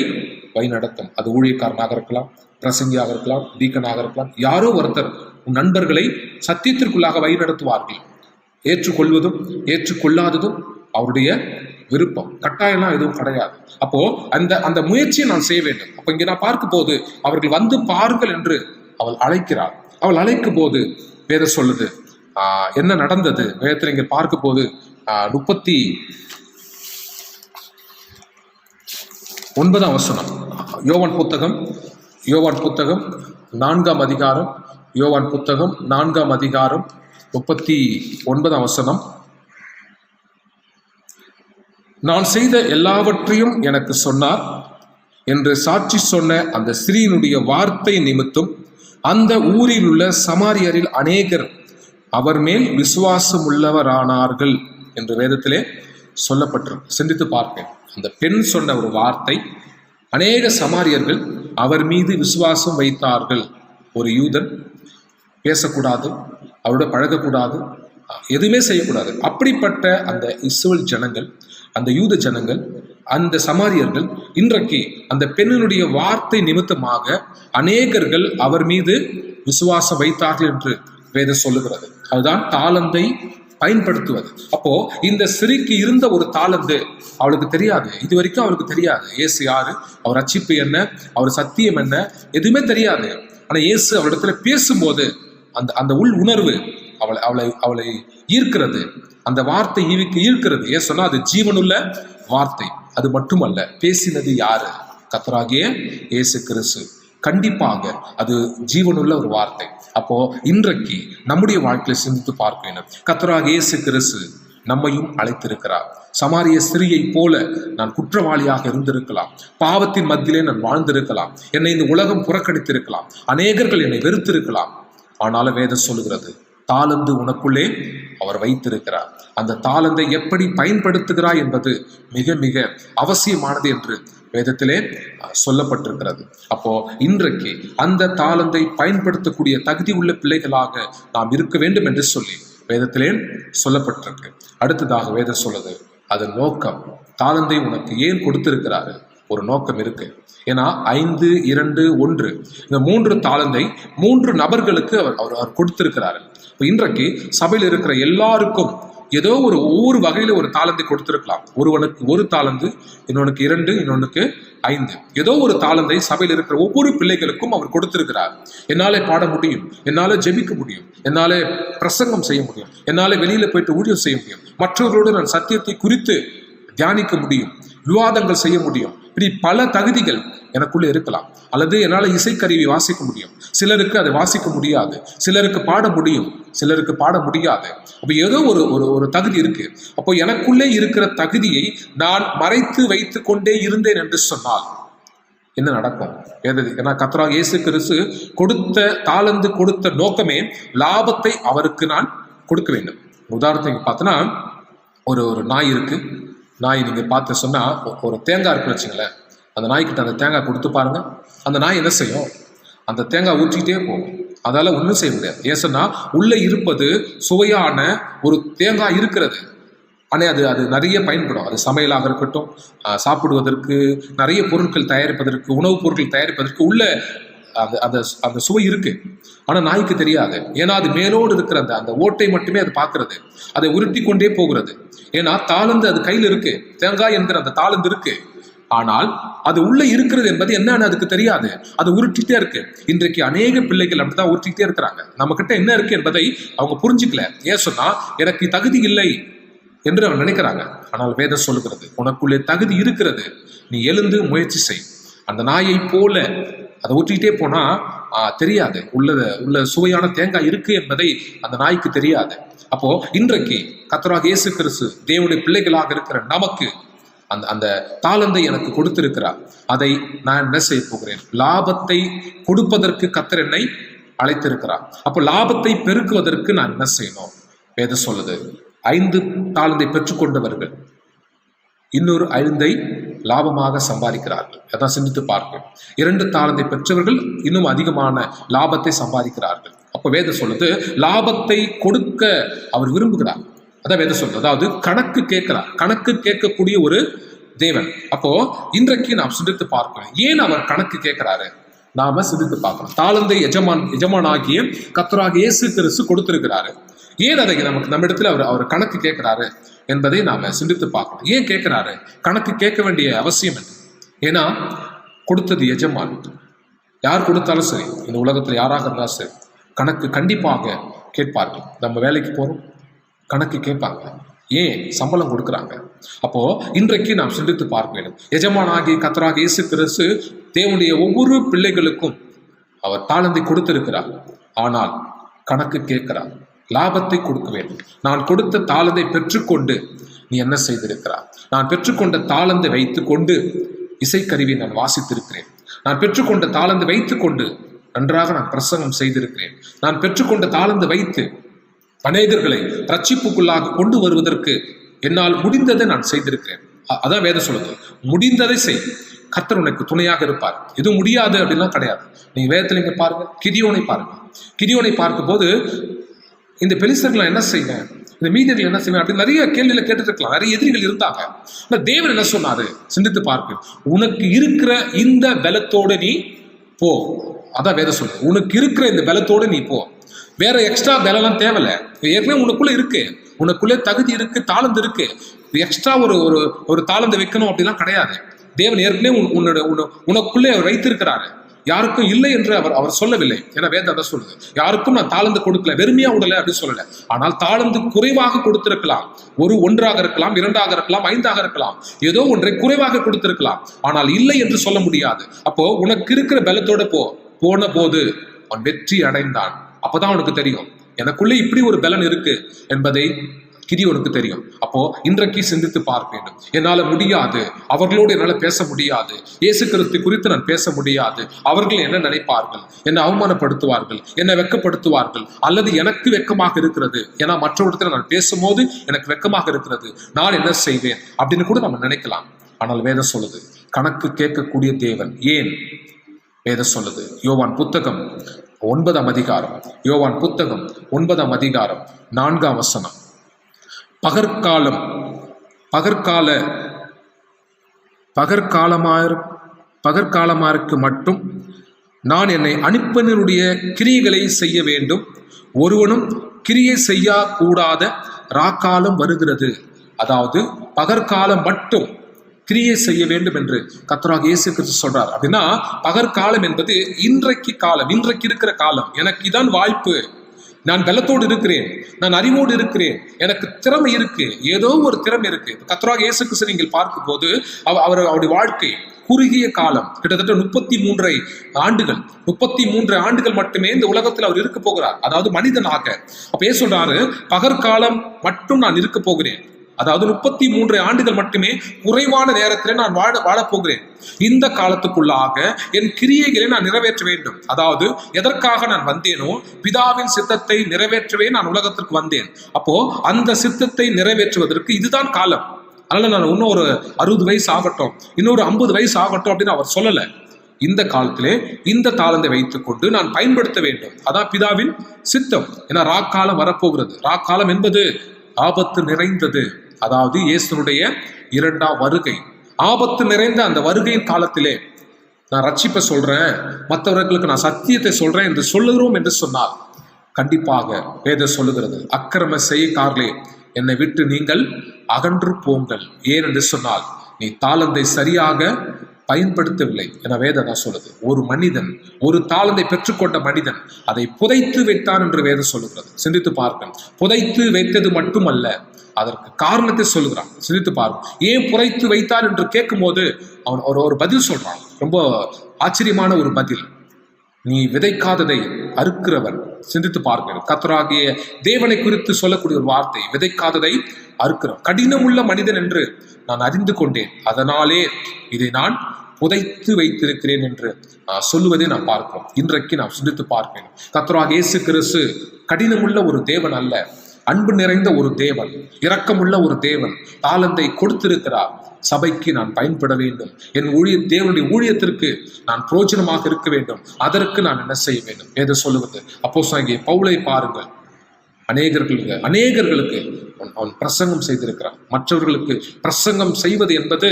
வழிநடத்தும். அது ஊழியக்காரனாக இருக்கலாம், பிரசங்கியாக இருக்கலாம், டீக்கனாக இருக்கலாம், யாரோ ஒருத்தர் உன் நண்பர்களை சத்தியத்திற்குள்ளாக வழிநடத்துவார்கள். ஏற்றுக்கொள்வதும் ஏற்றுக்கொள்ளாததும் அவருடைய விருப்பம், கட்டாயம்லாம் எதுவும் கிடையாது. அப்போ அந்த முயற்சியை நான் செய்ய வேண்டும். அப்ப இங்க நான் பார்க்கும் போது அவர்கள் வந்து பாருங்கள் என்று அவள் அழைக்கிறாள். அவள் அழைக்கும் போது வேதம் சொல்லுது என்ன நடந்தது. வேதத்தில் இங்க பார்க்கும் போது 39 வசனம், யோவான் புத்தகம் 4ஆம் அதிகாரம், யோவான் புத்தகம் 4ஆம் அதிகாரம் 39 வசனம். நான் செய்த எல்லாவற்றையும் எனக்கு சொன்னார் என்று சாட்சி சொன்ன அந்த ஸ்திரீயினுடைய வார்த்தை நிமித்தம் அந்த ஊரில் உள்ள சமாரியரில் அநேகர் அவர் மேல் விசுவாசம் உள்ளவரானார்கள் என்று வேதத்திலே சொல்லப்பட்டிருக்கு. சிந்தித்து பார்ப்பேன். அந்த பெண் சொன்ன ஒரு வார்த்தை, அநேக சமாரியர்கள் அவர் மீது விசுவாசம் வைத்தார்கள். ஒரு யூதன் பேசக்கூடாது, அவரோட பழகக்கூடாது, எதுவுமே செய்யக்கூடாது. அப்படிப்பட்ட அந்த இஸ்ரவேல் ஜனங்கள், அந்த யூத ஜனங்கள், அந்த சமாரியர்கள் இன்றைக்கு அந்த பெண்ணினுடைய வார்த்தை நிமித்தமாக அநேகர்கள் அவர் மீது விசுவாசம் வைத்தார்கள் என்று வேதம் சொல்லுகிறது. அதுதான் தாளந்தை பயன்படுத்துவது. அப்போ இந்த ஸ்திரீக்கு இருந்த ஒரு தாளந்து அவளுக்கு தெரியாது, இது வரைக்கும் அவளுக்கு தெரியாது. இயேசு யாரு, அவர் ரட்சிப்பு என்ன, அவர் சத்தியம் என்ன, எதுவுமே தெரியாது. ஆனா இயேசு அவளிடத்துல பேசும்போது அந்த அந்த உள் உணர்வு அவளை ஈர்க்கிறது. அந்த வார்த்தை ஈர்க்கிறது. ஏன் சொன்னா அது ஜீவனுள்ள வார்த்தை. அது மட்டுமல்ல, பேசினது யாரு? கர்த்தராகிய இயேசு கிறிஸ்து. கண்டிப்பாக அது ஜீவனுள்ள ஒரு வார்த்தை. அப்போ இன்றைக்கு நம்முடைய வாழ்க்கையில சிந்தித்து பார்க்க வேண்டும். கர்த்தராகிய இயேசு கிறிஸ்து நம்மையும் அழைத்திருக்கிறார். சமாரிய ஸ்திரியை போல நான் குற்றவாளியாக இருந்திருக்கலாம், பாவத்தின் மத்தியிலே நான் வாழ்ந்திருக்கலாம், என்னை இந்த உலகம் புறக்கணித்திருக்கலாம், அநேகர்கள் என்னை வெறுத்திருக்கலாம். ஆனாலும் வேதம் சொல்லுகிறது, தாளந்து உனக்குள்ளே அவர் வைத்திருக்கிறார். அந்த தாளந்தை எப்படி பயன்படுத்துகிறாய் என்பது மிக மிக அவசியமானது என்று வேதத்திலே சொல்லப்பட்டிருக்கிறது. அப்போ இன்றைக்கு அந்த தாளந்தை பயன்படுத்தக்கூடிய தகுதி உள்ள பிள்ளைகளாக நாம் இருக்க வேண்டும் என்று சொல்லி வேதத்திலே சொல்லப்பட்டிருக்கு. அடுத்ததாக வேதம் சொல்லுது, அது நோக்கம். தாளந்தை உனக்கு ஏன் கொடுத்திருக்கிறாரு? ஒரு நோக்கம் இருக்கு. ஏன்னா 5, 2, 1 இந்த 3 தாளந்தை 3 நபர்களுக்கு அவர் கொடுத்திருக்கிறாரு. இப்போ இன்றைக்கு சபையில் இருக்கிற எல்லாருக்கும் ஏதோ ஒவ்வொரு வகையில ஒரு தாளந்தை கொடுத்திருக்கலாம். ஒருவனுக்கு 1 தாளந்து, இன்னொன்னுக்கு 2, இன்னொன்னுக்கு 5, ஏதோ ஒரு தாளந்தை சபையில் இருக்கிற ஒவ்வொரு பிள்ளைகளுக்கும் அவர் கொடுத்திருக்கிறார். என்னாலே பாட முடியும், என்னால ஜெபிக்க முடியும், என்னாலே பிரசங்கம் செய்ய முடியும், என்னாலே வெளியில போயிட்டு ஊழியம் செய்ய முடியும், மற்றவர்களோடு நான் சத்தியத்தை குறித்து தியானிக்க முடியும், விவாதங்கள் செய்ய முடியும். இப்படி பல தகுதிகள் எனக்குள்ள இருக்கலாம். அல்லது என்னால் இசைக்கருவி வாசிக்க முடியும், சிலருக்கு அதை வாசிக்க முடியாது, சிலருக்கு பாட முடியும், சிலருக்கு பாட முடியாது. அப்போ ஏதோ ஒரு தகுதி இருக்கு. அப்போ எனக்குள்ளே இருக்கிற தகுதியை நான் மறைத்து வைத்து கொண்டே இருந்தேன் என்று சொன்னால் என்ன நடக்கும்? ஏன்னா கர்த்தராகிய இயேசு கிறிஸ்து கொடுத்த தாளந்து கொடுத்த நோக்கமே லாபத்தை அவருக்கு நான் கொடுக்க வேண்டும். உதாரணத்துக்கு பார்த்தோன்னா ஒரு நாய் இருக்கு. நாய் நீங்க பார்த்து சொன்னா ஒரு தேங்காய் இருக்குன்னு வச்சுங்களேன். அந்த நாய்கிட்ட அந்த தேங்காய் கொடுத்து பாருங்க, அந்த நாய் என்ன செய்யும்? அந்த தேங்காய் ஊற்றிக்கிட்டே போகும். அதால ஒன்றும் செய்ய முடியாது. ஏன் சொன்னா உள்ள இருப்பது சுவையான ஒரு தேங்காய் இருக்கிறது. ஆனால் அது நிறைய பயன்படும். அது சமையலாக இருக்கட்டும், சாப்பிடுவதற்கு, நிறைய பொருட்கள் தயாரிப்பதற்கு, உணவுப் பொருட்கள் தயாரிப்பதற்கு உள்ள அந்த சுவை இருக்கு. ஆனா நாய்க்கு தெரியாது. ஏன்னா அது மேலோடு இருக்கிற அந்த ஓட்டை மட்டுமே அது பார்க்கறது, அதை உருட்டி கொண்டே போகிறது. ஏன்னா தாளந்து அது கையில் இருக்கு, தேங்காய் என்கிற அந்த தாளந்து இருக்கு. ஆனால் அது உள்ள இருக்கிறது என்பது என்னன்னு அதுக்கு தெரியாது. அது உருட்டிட்டே இருக்கு. இன்றைக்கு அநேக பிள்ளைகள் அப்படிதான் உருட்டிட்டே இருக்கிறாங்க. நம்ம கிட்ட என்ன இருக்கு என்பதை அவங்க புரிஞ்சுக்கல. ஏன் சொன்னா எனக்கு தகுதி இல்லை என்று அவங்க நினைக்கிறாங்க. ஆனால் வேதம் சொல்லுகிறது, உனக்குள்ளே தகுதி இருக்கிறது, நீ எழுந்து முயற்சி செய். அந்த நாயை போல அதை ஊற்றிக்கிட்டே போனா தெரியாது உள்ள சுவையான தேங்காய் இருக்கு என்பதை அந்த நாய்க்கு தெரியாது. அப்போ இன்றைக்கு கர்த்தராகிய இயேசு கிறிஸ்து தேவனுடைய பிள்ளைகளாக இருக்கிற நமக்கு அந்த தாளந்தை எனக்கு கொடுத்திருக்கிறார். அதை நான் என்ன செய்ய போகிறேன்? லாபத்தை கொடுப்பதற்கு கர்த்தர் என்னை அழைத்திருக்கிறார். அப்போ லாபத்தை பெருக்குவதற்கு நான் என்ன செய்யணும்? வேதம் சொல்லுது, 5 தாளந்தை பெற்றுக்கொண்டவர்கள் இன்னொரு 5 லாபமாக சம்பாதிக்கிறார்கள். அதான் சிந்தித்து பார்ப்பேன். 2 தாளந்தை பெற்றவர்கள் இன்னும் அதிகமான லாபத்தை சம்பாதிக்கிறார்கள். அப்போ வேதம் சொல்லுது, லாபத்தை கொடுக்க அவர் விரும்புகிறார். அதான் வேதம் சொல்லுது. அதாவது கணக்கு கேட்கிறார், கணக்கு கேட்கக்கூடிய ஒரு தேவன். அப்போ இன்றைக்கு நாம் சிந்தித்து பார்க்கணும், ஏன் அவர் கணக்கு கேட்கிறாரு? நாம சிந்தித்து பார்க்கணும். தாளந்தை எஜமானாகிய கர்த்தராகிய இயேசு கிறிஸ்து கொடுத்திருக்கிறாரு. ஏன் அதை நம்ம இடத்துல அவர் கணக்கு கேட்கிறாரு என்பதை நாம சிந்தித்து பார்க்கணும். ஏன் கேட்கிறாரு? கணக்கு கேட்க வேண்டிய அவசியம் என்ன? ஏன்னா கொடுத்தது எஜமான். யார் கொடுத்தாலும் சரி, இந்த உலகத்துல யாராக இருந்தாலும் சரி, கணக்கு கண்டிப்பாக கேட்பார்கள். நம்ம வேலைக்கு போறோம், கணக்கு கேட்பாங்க. ஏன்? சம்பளம் கொடுக்குறாங்க. அப்போ இன்றைக்கு நாம் சிந்தித்து பார்க்க வேண்டும். எஜமானாகிய கர்த்தராகிய இயேசு கிறிஸ்து தேவனுடைய ஒவ்வொரு பிள்ளைகளுக்கும் அவர் தாளந்தை கொடுத்திருக்கிறார். ஆனால் கணக்கு கேட்கிறார், லாபத்தை கொடுக்க வேண்டும். நான் கொடுத்த தாளந்தை பெற்றுக்கொண்டு நீ என்ன செய்திருக்கிறாய்? நான் பெற்றுக்கொண்ட தாளந்தை வைத்துக் கொண்டு இசைக்கருவியை நான் வாசித்திருக்கிறேன். நான் பெற்றுக்கொண்ட தாளந்தை வைத்துக் கொண்டு நன்றாக நான் பிரசங்கம் செய்திருக்கிறேன். நான் பெற்றுக்கொண்ட தாளந்தை வைத்து அநேகர்களை ரட்சிப்புக்குள்ளாக கொண்டு வருவதற்கு என்னால் முடிந்ததை நான் செய்திருக்கிறேன். அதான் வேதம் சொல்லுது, முடிந்ததை செய், கர்த்தர் உனக்கு துணையாக இருப்பார். எதுவும் முடியாது அப்படின்லாம் கிடையாது. நீங்க வேதத்துல இங்க பாருங்க, கிதியோனை பாருங்க. கிதியோனை பார்க்கும் போது இந்த பெலிஸ்தர்கள் என்ன செய்வேன், இந்த மீதியர்கள் என்ன செய்வேன் அப்படின்னு நிறைய கேள்வியில கேட்டுட்டு இருக்கலாம். நிறைய எதிரிகள் இருந்தாங்க. ஆனா தேவன் என்ன சொன்னாரு சிந்தித்து பார்க்க, உனக்கு இருக்கிற இந்த பலத்தோட நீ போ. அதான் வேதம் சொல்லுது, உனக்கு இருக்கிற இந்த பலத்தோட நீ போ. வேற எக்ஸ்ட்ரா பலம்லாம் தேவையில்ல. ஏற்கனவே உனக்குள்ள இருக்கு, உனக்குள்ளே தகுதி இருக்கு, தாளந்து இருக்கு. எக்ஸ்ட்ரா ஒரு ஒரு தாளந்து வைக்கணும் அப்படிலாம் கிடையாது. தேவன் ஏற்கனவே உனக்குள்ளே அவர் வைத்திருக்கிறாரு. யாருக்கும் இல்லை என்று அவர் சொல்லவில்லை. ஏன்னா வேதம் அதை சொல்லுது, யாருக்கும் நான் தாளந்து கொடுக்கல, வெறுமையா விடல அப்படின்னு சொல்லல. ஆனால் தாளந்து குறைவாக கொடுத்திருக்கலாம். ஒன்றாக இருக்கலாம், 2ஆக இருக்கலாம், 5ஆக இருக்கலாம், ஏதோ ஒன்றை குறைவாக கொடுத்திருக்கலாம். ஆனால் இல்லை என்று சொல்ல முடியாது. அப்போ உனக்கு இருக்கிற பலத்தோட போன போது அவன் வெற்றி அடைந்தான். அப்பதான் அவனுக்கு தெரியும் எனக்குள்ளே இப்படி ஒரு பலன் இருக்கு என்பதை கிதியோனுக்கு தெரியும். அப்போ இன்றைக்கு சிந்தித்து பார்க்க வேண்டும். என்னால முடியாது, அவர்களோடு என்னால பேச முடியாது, இயேசு கிறிஸ்து குறித்து நான் பேச முடியாது, அவர்கள் என்ன நினைப்பார்கள், என்னை அவமானப்படுத்துவார்கள், என்னை வெட்கப்படுத்துவார்கள், அல்லது எனக்கு வெட்கமாக இருக்கிறது, ஏன்னா மற்றவரிடத்தில் நான் பேசும்போது எனக்கு வெட்கமாக இருக்கிறது, நான் என்ன செய்வேன் அப்படின்னு கூட நம்ம நினைக்கலாம். ஆனால் வேதம் சொல்லுது, கணக்கு கேட்கக்கூடிய தேவன். ஏன் வேதம் சொல்லுது? யோவான் புத்தகம் 9ஆம் அதிகாரம், யோவான் புத்தகம் 9ஆம் அதிகாரம் 4ஆம் வசனம். பகற்காலமாருக்கு மட்டும் நான் என்னை அனுப்பினருடைய கிரியைகளை செய்ய வேண்டும், ஒருவனும் கிரியை செய்ய கூடாத ராக்காலம் வருகிறது. அதாவது பகற்காலம் மட்டும் கிரியை செய்ய வேண்டும் என்று கர்த்தராகிய இயேசு கிறிஸ்து சொல்றார். அப்படின்னா பகற்காலம் என்பது இன்றைக்கு காலம், இன்றைக்கு இருக்கிற காலம். எனக்கு இதான் வாய்ப்பு, நான் பலத்தோடு இருக்கிறேன், நான் அறிவோடு இருக்கிறேன், எனக்கு திறமை இருக்கு, ஏதோ ஒரு திறமை இருக்கு. கர்த்தராகிய இயேசு கிறிஸ்து நீங்கள் பார்க்கும் போது அவருடைய வாழ்க்கை குறுகிய காலம், கிட்டத்தட்ட 33 ஆண்டுகள், 33 ஆண்டுகள் மட்டுமே இந்த உலகத்தில் அவர் இருக்க போகிறார், அதாவது மனிதனாக. அப்ப ஏன் சொல்றாரு, பகற்காலம் மட்டும் நான் இருக்க போகிறேன், அதாவது 33 ஆண்டுகள் மட்டுமே, குறைவான நேரத்தில் நான் வாழப் போகிறேன். இந்த காலத்துக்குள்ளாக என் கிரியைகளை நான் நிறைவேற்ற வேண்டும். அதாவது எதற்காக நான் வந்தேனோ பிதாவின் சித்தத்தை நிறைவேற்றவே நான் உலகத்திற்கு வந்தேன். அப்போ அந்த சித்தத்தை நிறைவேற்றுவதற்கு இதுதான் காலம். அதனால நான் இன்னும் ஒரு 60 வயசு ஆகட்டும், இன்னொரு 50 வயசு ஆகட்டும் அப்படின்னு அவர் சொல்லல. இந்த காலத்திலே இந்த தாளந்தை வைத்துக் கொண்டு நான் பயன்படுத்த வேண்டும். அதான் பிதாவின் சித்தம். ஏன்னா ராக்காலம் வரப்போகிறது. ராக்காலம் என்பது ஆபத்து நிறைந்தது. அதாவது இயேசுனுடைய 2ஆம் வருகை, ஆபத்து நிறைந்த அந்த வருகையின் காலத்திலே நான் ரட்சிப்பை சொல்றேன், மற்றவர்களுக்கு நான் சத்தியத்தை சொல்றேன் என்று சொல்லுகிறோம் என்று சொன்னால், கண்டிப்பாக வேதம் சொல்லுகிறது, அக்கிரம செய்யக்காரர்களே என்னை விட்டு நீங்கள் அகன்று போங்கள். ஏன் என்று சொன்னால் நீ தாளந்தை சரியாக பயன்படுத்தவில்லை என வேதம் தான் சொல்லுது. ஒரு மனிதன் ஒரு தாளந்தை பெற்றுக்கொண்ட மனிதன் அதை புதைத்து வைத்தான் என்று வேதம் சொல்லுகிறது. சிந்தித்து பார்க்க, புதைத்து வைத்தது மட்டுமல்ல, அதற்கு காரணத்தை சொல்லுகிறான். சிந்தித்து பார்க்க, ஏன் புதைத்து வைத்தான் என்று கேட்கும் போது அவன் ஒரு பதில் சொல்றான். ரொம்ப ஆச்சரியமான ஒரு பதில். நீ விதைக்காததை அறுக்கிறவன். சிந்தித்து பார்க்க, கர்த்தராகிய தேவனை குறித்து சொல்லக்கூடிய ஒரு வார்த்தை, விதைக்காததை அறுக்கிறவன், கடினமுள்ள மனிதன் என்று நான் அறிந்து கொண்டேன், அதனாலே இதை நான் புதைத்து வைத்திருக்கிறேன் என்று சொல்லுவதை நாம் பார்க்கிறோம். இன்றைக்கு நாம் சிந்தித்து பார்ப்பேன், கர்த்தராகிய இயேசு கிறிஸ்து கடினமுள்ள ஒரு தேவன் அல்ல, அன்பு நிறைந்த ஒரு தேவன், இரக்கமுள்ள ஒரு தேவன். தாளந்தை கொடுத்திருக்கிறார். சபைக்கு நான் பயன்பட வேண்டும், என் தேவனுடைய ஊழியத்திற்கு நான் பிரயோஜனமாக இருக்க வேண்டும். அதற்கு நான் என்ன செய்ய வேண்டும்? ஏதோ சொல்லுவது அப்போஸ்தலனாகிய பவுலை பாருங்கள். அநேகர்களுக்கு அவன் பிரசங்கம் செய்திருக்கிறான். மற்றவர்களுக்கு பிரசங்கம் செய்வது என்பது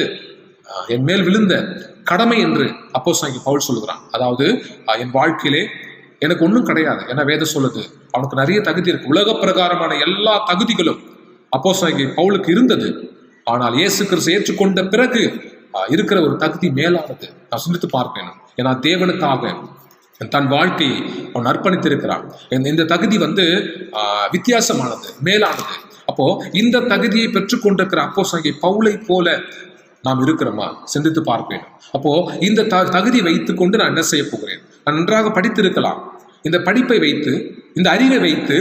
என் மேல் விழுந்த கடமை என்று அப்போஸ்தலனாகிய பவுல் சொல்லுகிறான். அதாவது என் வாழ்க்கையிலே எனக்கு ஒன்றும் கிடையாது, ஏன்னா வேதம் சொல்லுது அவனுக்கு நிறைய தகுதி இருக்கு. உலக பிரகாரமான எல்லா தகுதிகளும் அப்போஸ்தலனாகிய பவுலுக்கு இருந்தது. ஆனால் இயேசு கிறிஸ்து ஏற்றுக்கொண்ட பிறகு இருக்கிற ஒரு தகுதி மேலானது. நான் சிந்தித்து பார்ப்பேன். ஏன்னா தேவனுக்காக தன் வாழ்க்கையை அவன் அர்ப்பணித்திருக்கிறான். இந்த தகுதி வித்தியாசமானது, மேலானது. அப்போ இந்த தகுதியை பெற்றுக்கொண்டிருக்கிற அப்போஸ்தலனாகிய பவுலை போல நாம் இருக்கிறோமா? சிந்தித்து பார்ப்பேன். அப்போ இந்த தகுதி வைத்து கொண்டு நான் என்ன செய்ய போகிறேன்? நான் நன்றாக படித்திருக்கலாம். இந்த படிப்பை வைத்து, இந்த அறிவை வைத்து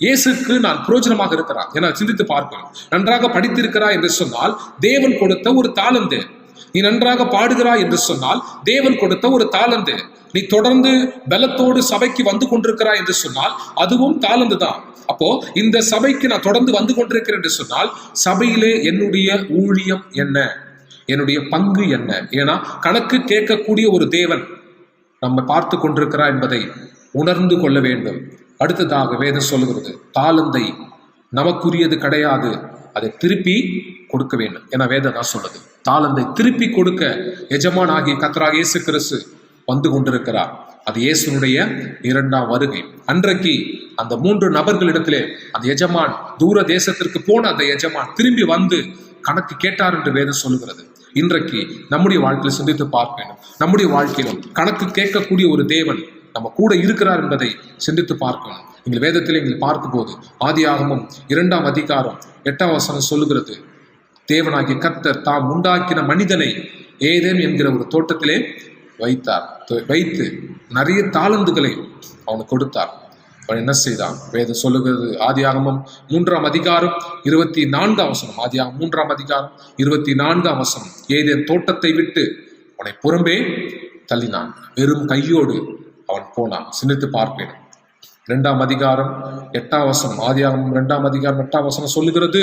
இயேசுக்கு நான் பிரயோஜனமாக இருக்கிறான் என சிந்தித்து பார்க்கணும். நன்றாக படித்திருக்கிறாய் என்று சொன்னால் தேவன் கொடுத்த ஒரு தாளந்து. நீ நன்றாக பாடுகிறாய் என்று சொன்னால் தேவன் கொடுத்த ஒரு தாளந்து. நீ தொடர்ந்து பலத்தோடு சபைக்கு வந்து கொண்டிருக்கிறாய் என்று சொன்னால் அதுவும் தாளந்து தான். அப்போ இந்த சபைக்கு நான் தொடர்ந்து வந்து கொண்டிருக்கிறேன் என்று சொன்னால் சபையிலே என்னுடைய ஊழியம் என்ன, என்னுடைய பங்கு என்ன? ஏன்னா கணக்கு கேட்கக்கூடிய ஒரு தேவன் நம்ம பார்த்து கொண்டிருக்கிறார் என்பதை உணர்ந்து கொள்ள வேண்டும். அடுத்ததாக வேதம் சொல்லுகிறது, தாளந்தை நமக்குரியது கிடையாது, அதை திருப்பி கொடுக்க வேண்டும் என வேதம் தான் சொல்லுது. தாளந்தை திருப்பி கொடுக்க எஜமான் ஆகிய கர்த்தராகிய இயேசு கிறிஸ்து வந்து கொண்டிருக்கிறார். அது இயேசுனுடைய 2ஆம் வருகை. அன்றைக்கு அந்த 3 நபர்களிடத்திலே அந்த எஜமான், தூர தேசத்திற்கு போன அந்த எஜமான் திரும்பி வந்து கணக்கு கேட்டார் என்று வேதம் சொல்லுகிறது. இன்றைக்கு நம்முடைய வாழ்க்கையில் சிந்தித்து பார்க்க வேண்டும். நம்முடைய வாழ்க்கையிலும் கணக்கு கேட்கக்கூடிய ஒரு தேவன் நம்ம கூட இருக்கிறார் என்பதை சிந்தித்து பார்க்கணும். நீங்கள் வேதத்தில் நீங்கள் பார்க்கும்போது ஆதியாகமம் 2ஆம் அதிகாரம் 8ஆம் வசனம் சொல்லுகிறது, தேவனாகிய கர்த்தர் தாம் உண்டாக்கின மனிதனை ஏதேன் என்கிற ஒரு தோட்டத்திலே வைத்து நிறைய தாளந்துகளை அவனுக்கு கொடுத்தார். அவன் என்ன செய்தான்? வேதம் சொல்லுகிறது ஆதியாகமம் 3ஆம் அதிகாரம் 24ஆம் வசனம். ஆதியாகமம் 3ஆம் அதிகாரம் 24ஆம் வசனம், ஏதேன் தோட்டத்தை விட்டு அவனை புறம்பே தள்ளினான், வெறும் கையோடு அவன் போனான். சிந்தித்து பார்ப்பேன். 2ஆம் அதிகாரம் 8ஆம் வசனம், ஆதியாகமம் 2ஆம் அதிகாரம் 8ஆம் வசனம் சொல்லுகிறது,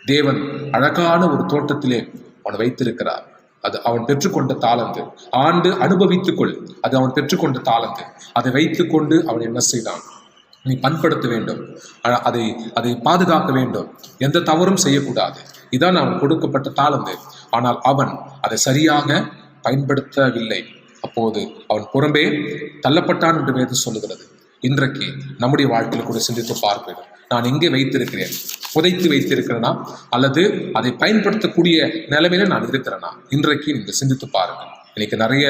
தேவன் அழகான ஒரு தோட்டத்திலே அவன் வைத்திருக்கிறார். அது அவன் பெற்றுக்கொண்ட தாளந்து. ஆண்டு அனுபவித்துக்கொள், அது அவன் பெற்றுக்கொண்ட தாளந்து. அதை வைத்துக்கொண்டு அவன் என்ன செய்தான்? நீ பண்படுத்த வேண்டும், அதை பாதுகாக்க வேண்டும், எந்த தவறும் செய்யக்கூடாது. இதான் அவன் கொடுக்கப்பட்ட தாளந்து. ஆனால் அவன் அதை சரியாக பயன்படுத்தவில்லை. அப்போது அவன் புறம்பே தள்ளப்பட்டான் என்று வேதம் சொல்லுகிறது. இன்றைக்கு நம்முடைய வாழ்க்கையில் கூட சிந்தித்து பார்ப்பேன், நான் எங்கே வைத்திருக்கிறேன்? புதைத்து வைத்திருக்கிறேனா அல்லது அதை பயன்படுத்தக்கூடிய நிலைமையில நான் இருக்கிறேனா? இன்றைக்கு நீங்க சிந்தித்து பாருங்க. இன்னைக்கு நிறைய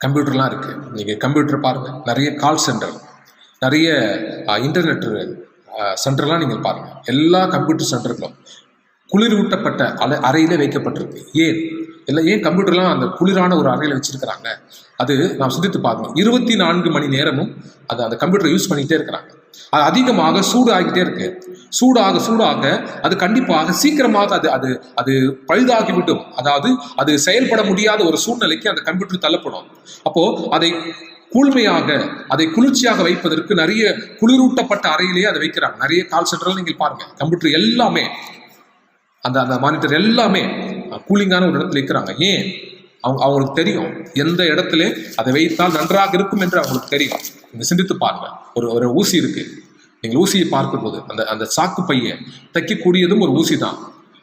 கம்ப்யூட்டர்லாம் இருக்கு. நீங்க கம்ப்யூட்டர் பாருங்க, நிறைய கால் சென்டர், நிறைய இன்டர்நெட் சென்டர்லாம் நீங்கள் பாருங்க. எல்லா கம்ப்யூட்டர் சென்டர்களும் குளிரூட்டப்பட்ட அறையிலே வைக்கப்பட்டிருக்கு. ஏன் கம்ப்யூட்டர்லாம் அந்த குளிரான ஒரு அறையில் வச்சிருக்கிறாங்க? அது நாம் சிந்தித்து பார்க்கணும். 24 மணி நேரமும் அந்த கம்ப்யூட்டரை யூஸ் பண்ணிகிட்டே இருக்கிறாங்க. அது அதிகமாக சூடு ஆகிட்டே இருக்கு. சூடாக அது கண்டிப்பாக சீக்கிரமாக அது பழுதாகிவிடும். அதாவது அது செயல்பட முடியாத ஒரு சூழ்நிலைக்கு அந்த கம்ப்யூட்டர் தள்ளப்படும். அப்போ அதை கூழ்மையாக, அதை குளிர்ச்சியாக வைப்பதற்கு நிறைய குளிரூட்டப்பட்ட அறையிலேயே அதை வைக்கிறாங்க. நிறைய கால் சென்டர்ல நீங்கள் பாருங்க, கம்ப்யூட்டர் எல்லாமே அந்த மானிட்டர் எல்லாமே கூலிங்கான ஒரு இடத்துல வைக்கிறாங்க. ஏன்? அவங்களுக்கு தெரியும் எந்த இடத்துல அதை வைத்தால் நன்றாக இருக்கும் என்று அவங்களுக்கு தெரியும். நீங்க சிந்தித்து பாருங்க. ஒரு ஊசி இருக்கு. நீங்கள் ஊசியை பார்க்கும்போது அந்த சாக்கு பையை தைக்கக்கூடியதும் ஒரு ஊசி தான்.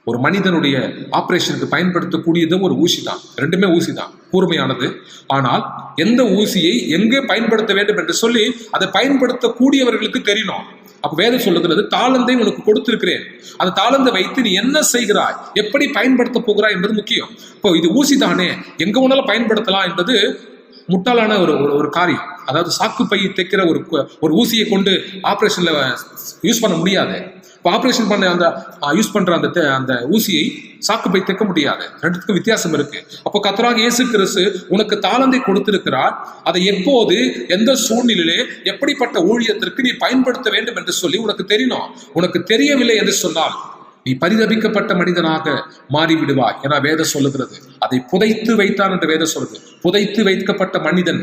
ஒரு மனிதனுடைய ஆபரேஷனுக்கு பயன்படுத்தக்கூடியதும் ஒரு ஊசி தான். ரெண்டுமே ஊசி தான், கூர்மையானது. ஆனால் எந்த ஊசியை எங்கே பயன்படுத்த வேண்டும் என்று சொல்லி அதை பயன்படுத்தக்கூடியவர்களுக்கு தெரியணும். அப்ப வேதம் சொல்லுகிறது, தாளந்தை உனக்கு கொடுத்திருக்கிறேன், அந்த தாளந்தை வைத்து நீ என்ன செய்கிறாய், எப்படி பயன்படுத்த போகிறாய் என்பது முக்கியம். இப்போ இது ஊசி தானே, எங்க வேணாலும் பயன்படுத்தலாம் என்பது முட்டாளான ஒரு காரியம். அதாவது சாக்கு பையை தைக்கிற ஒரு ஊசியை கொண்டு ஆப்ரேஷன்ல யூஸ் பண்ண முடியாது. இப்போ ஆப்ரேஷன் பண்ண யூஸ் பண்ற அந்த ஊசியை சாக்கு பை தைக்க முடியாது. ரெண்டுத்துக்கும் வித்தியாசம் இருக்கு. அப்போ கர்த்தராகிய இயேசு கிறிஸ்து உனக்கு தாளந்தை கொடுத்திருக்கிறார். அதை எப்போது, எந்த சூழ்நிலையிலே, எப்படிப்பட்ட ஊழியத்திற்கு நீ பயன்படுத்த வேண்டும் என்று சொல்லி உனக்கு தெரியணும். உனக்கு தெரியவில்லை என்று சொன்னால் நீ பரிதபிக்கப்பட்ட மனிதனாக மாறிவிடுவாய் என வேதம் சொல்லுகிறது. அதை புதைத்து வைத்தான் என்று வேதம் சொல்லுது. புதைத்து வைக்கப்பட்ட மனிதன்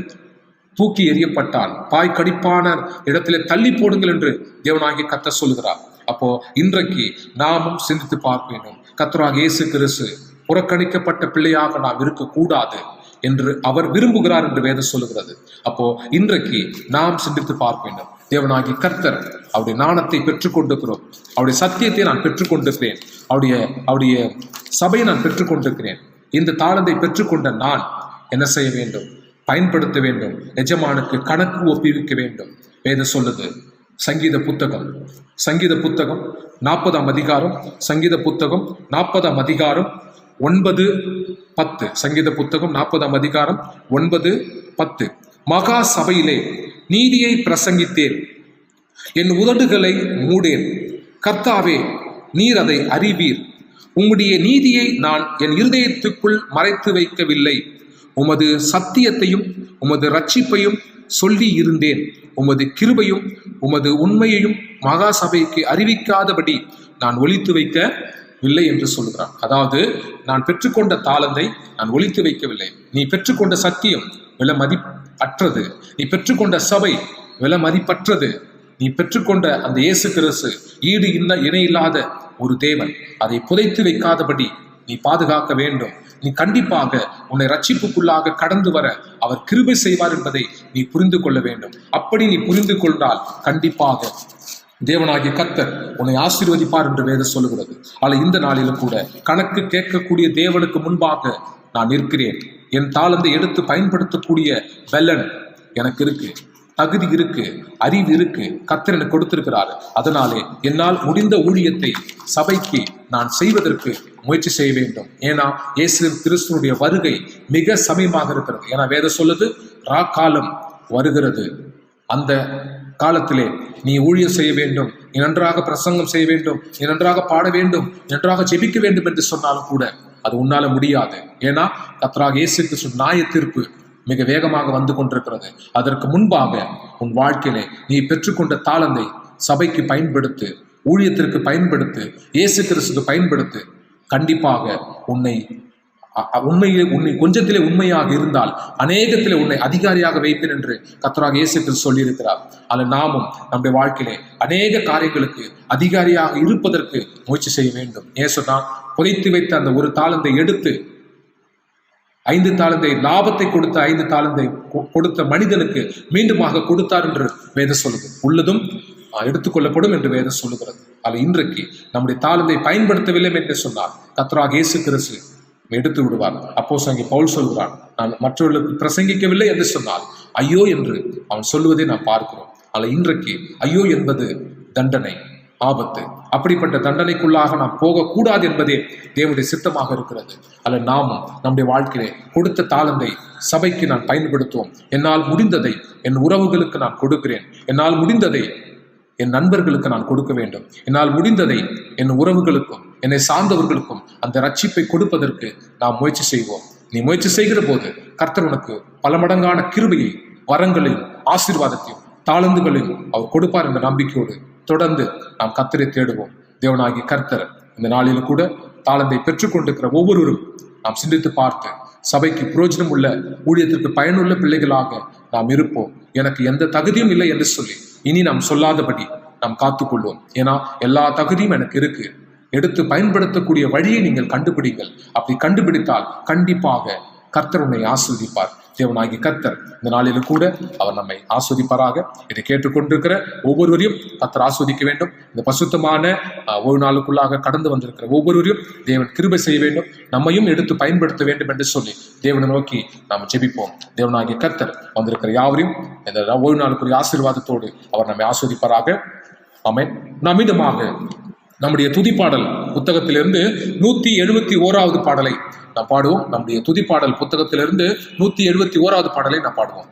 தூக்கி எறியப்பட்டான், பாய் கடிப்பான இடத்திலே தள்ளி போடுங்கள் என்று தேவனாகிய கர்த்தர் சொல்லுகிறார். அப்போ இன்றைக்கு நாமும் சிந்தித்து பார்க்க வேண்டும். கர்த்தராகிய இயேசு கிறிஸ்து புறக்கணிக்கப்பட்ட பிள்ளையாக நாம் இருக்கக்கூடாது என்று அவர் விரும்புகிறார் என்று வேதம் சொல்லுகிறது. அப்போ இன்றைக்கு நாம் சிந்தித்து பார்க்க வேண்டும். தேவனாகிய கர்த்தர் அவருடைய ஞானத்தை பெற்றுக் கொண்டிருக்கிறோம், அவருடைய சத்தியத்தை நான் பெற்றுக்கொண்டிருக்கிறேன், அவருடைய சபையை நான் பெற்றுக்கொண்டிருக்கிறேன். இந்த தாளந்தை பெற்றுக்கொண்ட நான் என்ன செய்ய வேண்டும்? பயன்படுத்த வேண்டும். எஜமானுக்கு கணக்கு ஒப்புவிக்க வேண்டும். வேதம் சொல்லுது. சங்கீத புத்தகம் 40ஆம் அதிகாரம், சங்கீத புத்தகம் 40ஆம் அதிகாரம் 9-10. சங்கீத புத்தகம் 40ஆம் அதிகாரம் 9-10. மகா சபையிலே நீதியை பிரசங்கித்தேன், என் உதடுகளை மூடேன். கர்த்தாவே, நீர் அதை அறிவீர். உம்முடைய நீதியை நான் என் இருதயத்துக்குள் மறைத்து வைக்கவில்லை. உமது சத்தியத்தையும் உமது இரட்சிப்பையும் சொல்லி இருந்தேன். உமது கிருபையும் உமது உண்மையையும் மகா சபைக்கு அறிவிக்காதபடி நான் ஒளித்து வைக்கவில்லை என்று சொல்கிறான். அதாவது நான் பெற்றுக்கொண்ட தாளந்தை நான் ஒளித்து வைக்கவில்லை. நீ பெற்றுக்கொண்ட சத்தியம் விலை மதிப்பற்றது. நீ பெற்றுக்கொண்ட சபை விலை மதிப்பற்றது. நீ பெற்றுக்கொண்ட அந்த இயேசு கிறிஸ்து ஈடு இணையில்லாத ஒரு தேவன். அதை புதைத்து வைக்காதபடி நீ பாதுகாக்க வேண்டும். நீ கண்டிப்பாக உன்னை ரட்சிப்புக்குள்ளாக கடந்து வர அவர் கிருபை செய்வார் என்பதை நீ புரிந்து கொள்ள வேண்டும். அப்படி நீ புரிந்து கொண்டால் கண்டிப்பாக தேவனாகிய கர்த்தர் உன்னை ஆசீர்வதிப்பார் என்று வேதம் சொல்லுகிறது. ஆனால் இந்த நாளிலும் கூட கணக்கு கேட்கக்கூடிய தேவனுக்கு முன்பாக நான் இருக்கிறேன். என் தாளந்தை எடுத்து பயன்படுத்தக்கூடிய பலன் எனக்கு இருக்கு, தகுதி இருக்கு, அறிவு இருக்கு, கர்த்தர் எனக்கு கொடுத்திருக்கிறார். அதனாலே என்னால் முடிந்த ஊழியத்தை சபைக்கு நான் செய்வதற்கு முயற்சி செய்ய வேண்டும். ஏன்னா இயேசு கிறிஸ்துனுடைய வருகை மிக சமயமாக இருக்கிறது. ஏன்னா வேதம் சொல்லுது, காலம் வருகிறது. அந்த காலத்திலே நீ ஊழியம் செய்ய வேண்டும், நீ நன்றாக பிரசங்கம் செய்ய வேண்டும், நீ நன்றாக பாட வேண்டும், நன்றாக ஜெபிக்க வேண்டும் என்று சொன்னாலும் கூட அது உன்னால முடியாது. ஏன்னா கர்த்தராகிய இயேசு கிறிஸ்து நியாய தீர்ப்பு மிக வேகமாக வந்து கொண்டிருக்கிறது. அதற்கு முன்பாக உன் வாழ்க்கையிலே நீ பெற்றுக்கொண்ட தாளந்தை சபைக்கு பயன்படுத்து, ஊழியத்திற்கு பயன்படுத்து, இயேசு கிறிஸ்துக்கு பயன்படுத்து. கண்டிப்பாக உன்னை கொஞ்சத்திலே உண்மையாக இருந்தால் அநேகத்திலே உன்னை அதிகாரியாக வைப்பேன் என்று கர்த்தராகிய இயேசு கிறிஸ்து சொல்லியிருக்கிறார். அதில் நாமும் நம்முடைய வாழ்க்கையிலே அநேக காரியங்களுக்கு அதிகாரியாக இருப்பதற்கு முயற்சி செய்ய வேண்டும். ஏன் சொன்னா, புதைத்து வைத்த அந்த ஒரு தாளந்தை எடுத்து 5 தாளந்தை லாபத்தை கொடுத்த 5 தாளந்தை கொடுத்த மனிதனுக்கு மீண்டுமாக கொடுத்தார் என்று வேதம் சொல்லுது. உள்ளதும் எடுத்துக்கொள்ளப்படும் என்று வேதம் சொல்லுகிறது. அது இன்றைக்கு நம்முடைய தாளந்தை பயன்படுத்தவில்லை என்று சொன்னார் கர்த்தராகிய இயேசு கிறிஸ்து எடுத்து விடுவார். அப்போஸ்தலனாகிய பவுல் சொல்கிறான், நான் மற்றவர்களுக்கு பிரசங்கிக்கவில்லை என்று சொன்னால் ஐயோ என்று அவன் சொல்லுவதை நாம் பார்க்கிறோம். ஆனால் இன்றைக்கு ஐயோ என்பது தண்டனை, ஆபத்து. அப்படிப்பட்ட தண்டனைக்குள்ளாக நாம் போகக்கூடாது என்பதே தேவனுடைய சித்தமாக இருக்கிறது. அல்ல நாமும் நம்முடைய வாழ்க்கையிலே கொடுத்த தாளந்தை சபைக்கு நான் பயன்படுத்துவோம். என்னால் முடிந்ததை என் உறவுகளுக்கு நான் கொடுக்கிறேன். என்னால் முடிந்ததை என் நண்பர்களுக்கு நான் கொடுக்க வேண்டும். என்னால் முடிந்ததை என் உறவுகளுக்கும் என்னை சார்ந்தவர்களுக்கும் அந்த ரட்சிப்பை கொடுப்பதற்கு நாம் முயற்சி செய்வோம். நீ முயற்சி செய்கிற போது கர்த்தர் உனக்கு பல மடங்கான கிருபையை, வரங்களையும், ஆசீர்வாதத்தையும், தாளந்துகளையும் அவர் கொடுப்பார் என்ற நம்பிக்கையோடு தொடர்ந்து நாம் கர்த்தரை தேடுவோம். தேவனாகிய கர்த்தர் இந்த நாளிலும் கூட தாளந்தை பெற்றுக்கொண்டிருக்கிற ஒவ்வொருவரும் நாம் சிந்தித்து பார்த்து சபைக்கு பிரயோஜனம் உள்ள, ஊழியத்திற்கு பயனுள்ள பிள்ளைகளாக நாம் இருப்போம். எனக்கு எந்த தகுதியும் இல்லை என்று சொல்லி இனி நாம் சொல்லாதபடி நாம் காத்துக்கொள்வோம். ஏன்னா எல்லா தகுதியும் எனக்கு இருக்கு. எடுத்து பயன்படுத்தக்கூடிய வழியை நீங்கள் கண்டுபிடிங்கள். அப்படி கண்டுபிடித்தால் கண்டிப்பாக கர்த்தர் உன்னை ஆஸ்வதிப்பார். தேவனாகிய கர்த்தர் இந்த நாளிலும் கூட அவர் நம்மை ஆஸ்வதிப்பாராக. இதை கேட்டுக்கொண்டிருக்கிற ஒவ்வொருவரையும் கர்த்தர் ஆஸ்வதிக்க வேண்டும். இந்த பசுத்தமான ஒரு நாளுக்குள்ளாக கடந்து வந்திருக்கிற ஒவ்வொருவரையும் தேவன் கிருபை செய்ய வேண்டும், நம்மையும் எடுத்து பயன்படுத்த வேண்டும் என்று சொல்லி தேவனை நோக்கி நாம் ஜெபிப்போம். தேவனாகிய கர்த்தர் வந்திருக்கிற யாவரையும் இந்த ஒரு நாளுக்குரிய ஆசீர்வாதத்தோடு அவர் நம்மை ஆஸ்வதிப்பாராக. ஆமென். நாம் மீண்டுமாக நம்முடைய துதிப்பாடல் புத்தகத்திலிருந்து 171வது பாடலை நாம் பாடுவோம். நம்முடைய துதிப்பாடல் புத்தகத்திலிருந்து 171வது பாடலை நாம் பாடுவோம்.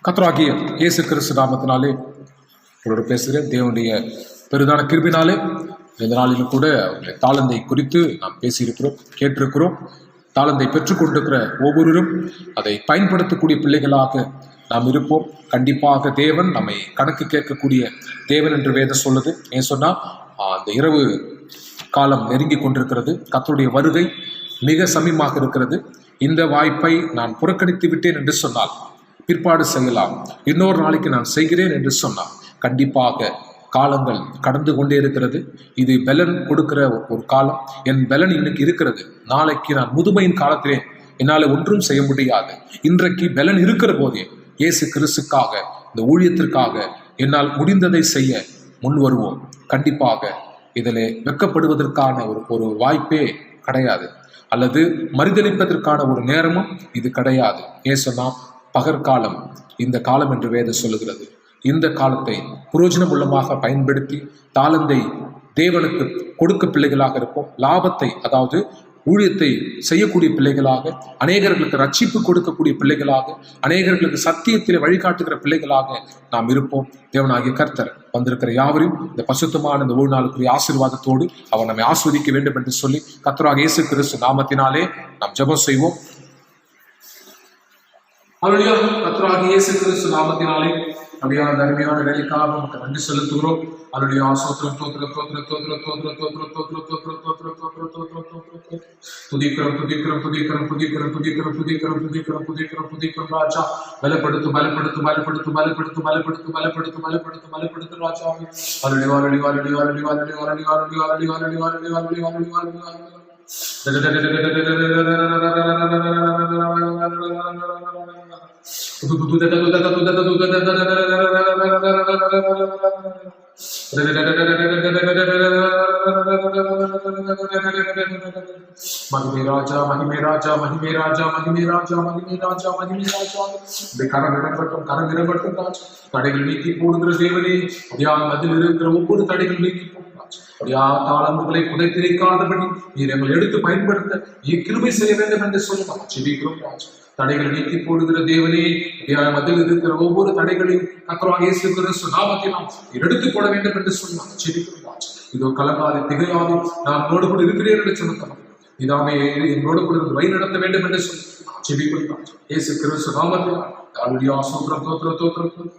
கர்த்தராகிய இயேசு கிறிஸ்து நாமத்தினாலே உங்களோட பேசுகிறேன். தேவனுடைய பெரிதான கிருபினாலே இந்த நாளிலும் கூட அவருடைய தாளந்தை குறித்து நாம் பேசியிருக்கிறோம், கேட்டிருக்கிறோம். தாளந்தை பெற்றுக்கொண்டிருக்கிற ஒவ்வொருவரும் அதை பயன்படுத்தக்கூடிய பிள்ளைகளாக நாம் இருப்போம். கண்டிப்பாக தேவன் நம்மை கணக்கு கேட்கக்கூடிய தேவன் என்று வேதம் சொல்லுது. ஏன் சொன்னா அந்த இரவு காலம் நெருங்கி கொண்டிருக்கிறது. கர்த்தருடைய வருகை மிக சமீபமாக இருக்கிறது. இந்த வாய்ப்பை நான் புறக்கணித்து விட்டேன் என்று சொன்னால் பிற்பாடு செய்யலாம், இன்னொரு நாளைக்கு நான் செய்கிறேன் என்று சொன்னால் கண்டிப்பாக காலங்கள் கடந்து கொண்டே இருக்கிறது. இது பலன் கொடுக்கிற ஒரு காலம். என் பலன் இன்னைக்கு இருக்கிறது, நாளைக்கு நான் முதுமையின் காலத்திலே என்னால் ஒன்றும் செய்ய முடியாது. இன்றைக்கு பலன் இருக்கிற போதே இயேசு கிறிஸ்துக்காக, இந்த ஊழியத்திற்காக என்னால் முடிந்ததை செய்ய முன் வருவோம். கண்டிப்பாக இதில் வெட்கப்படுவதற்கான ஒரு வாய்ப்பே கிடையாது, அல்லது மறுதளிப்பதற்கான ஒரு நேரமும் இது கிடையாது. ஏன் சொன்னா பகற்காலம் இந்த காலம் என்று வேதம் சொல்லுகிறது. இந்த காலத்தை பிரயோஜனம் உள்ளமாக பயன்படுத்தி தாளந்தை தேவனுக்கு கொடுக்க பிள்ளைகளாக இருப்போம். லாபத்தை, அதாவது ஊழியத்தை செய்யக்கூடிய பிள்ளைகளாக, அநேகர்களுக்கு ரட்சிப்பு கொடுக்கக்கூடிய பிள்ளைகளாக, அநேகர்களுக்கு சத்தியத்தில் வழிகாட்டுகிற பிள்ளைகளாக நாம் இருப்போம். தேவனாகிய கர்த்தர் வந்திருக்கிற யாவரையும் இந்த பசுத்தமான இந்த ஒரு நாளுக்குரிய ஆசீர்வாதத்தோடு அவர் நம்மை ஆஸ்வதிக்க வேண்டும் என்று சொல்லி கர்த்தராகிய இயேசு கிறிஸ்து நாமத்தினாலே நாம் ஜெபம் செய்வோம். ஹல்லேலூயா. கர்த்தராகிய இயேசு கிறிஸ்து நாமத்தினாலே அப்படியான அருமையான வேலைக்காக நமக்கு நன்றி செலுத்துகிறோம். ஹல்லேலூயா. ஸ்தோத்திரம், ஸ்தோத்திரம், ஸ்தோத்திரம், ஸ்தோத்திரம், ஸ்தோத்திரம், ஸ்தோத்திரம், ஸ்தோத்திரம், ஸ்தோத்திரம், ஸ்தோத்திரம், ஸ்தோத்திரம், ஸ்தோத்திரம், ஸ்தோத்திரம். துதிக்கிறோம், துதிக்கிறோம், துதிக்கிறோம், துதிக்கிறோம், துதிக்கிறோம், துதிக்கிறோம், துதிக்கிறோம், துதிக்கிறோம், துதிக்கிறோம் ராஜா. பலப்படுத்து, பலப்படுத்து, பலப்படுத்து, பலப்படுத்து, பலப்படுத்து, பலப்படுத்து, பலப்படுத்து, பலப்படுத்து ராஜாவே. ஹல்லேலூயா, ஹல்லேலூயா, ஹல்லேலூயா, ஹல்லேலூயா, ஹல்லேலூயா, ஹல்லேலூயா, ஹல்லேலூயா, ஹல்லேலூயா, ஹல்லேலூயா, ஹல்லேலூயா, ஹல்லேலூயா. மகிமே ராஜா, மகிமே ராஜா, மகிமே ராஜா, மகிமே ராஜா, மகிமே ராஜா, மகிமே ராஜா. கரம் இடப்பட்டும், கரம் இடப்பட்டும் ராஜா. தடைகள் நீக்கி போடுகிற தேவனே, அதில் இருக்கிற ஒவ்வொரு தடைகள் நீக்கி போடும். தாளந்துகளை புதைத்திருக்காதபடி நீர் எங்களை எடுத்து பயன்படுத்த கிருபை செய்ய வேண்டும் என்று சொல்லி நாம் ஜெபிக்கிறோம் ராஜா. தடைகளை நீக்கி போடுகிற தேவனே, அதில் இருக்கிற ஒவ்வொரு தடைகளையும் கர்த்தராகிய இயேசு கிறிஸ்து நாமத்தில் நாம் எடுத்துக் கொள்ள வேண்டும் என்று சொல்லி நாம் ஜெபிக்கிறோம் ராஜா. இதோ கலங்காது திகையாது நான் உன்னோடு கூட இருக்கிறேன் என்று சொன்னோம். இதாமே என்னோடு கூட வழி நடத்த வேண்டும் என்று சொல்லி ஜெபிக்கிறோம் ராஜா. இயேசு கிறிஸ்து நாமத்தில் ஹல்லேலூயா. ஸ்தோத்திரம், ஸ்தோத்திரம், ஸ்தோத்திரம்.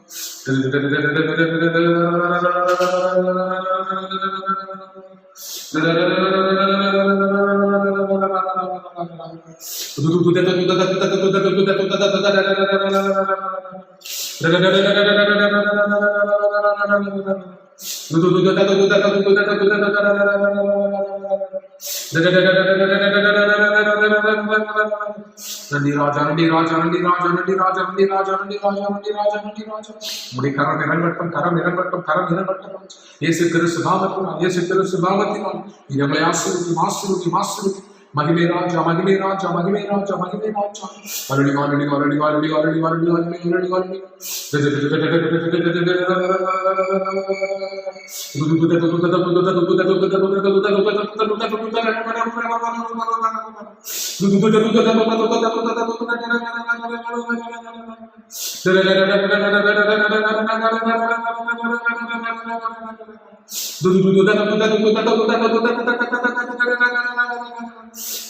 நன்றி ராஜா, நன்றி ராஜா, நன்றி ராஜா, நன்றி ராஜா, நன்றி ராஜா, நன்றி ராஜா, நன்றி ராஜா, நன்றி ராஜா. உம்முடைய கரம் இறங்கட்டும், கரம் இறங்கட்டும், கரம் இறங்கட்டும். இயேசு கிறிஸ்து நாமத்தினால், இயேசு கிறிஸ்து நாமத்தினால் நீர் எங்களை ஆசீர்வதியும், ஆசீர்வதியும், ஆசீர்வதியும். மகிமை ராஜா, மகிமை ராஜா, மகிமை ராஜா, மகிமை ராஜா. வரடி வரடி வரடி வரடி வரடி வரடி வரடி வரடி வரடி.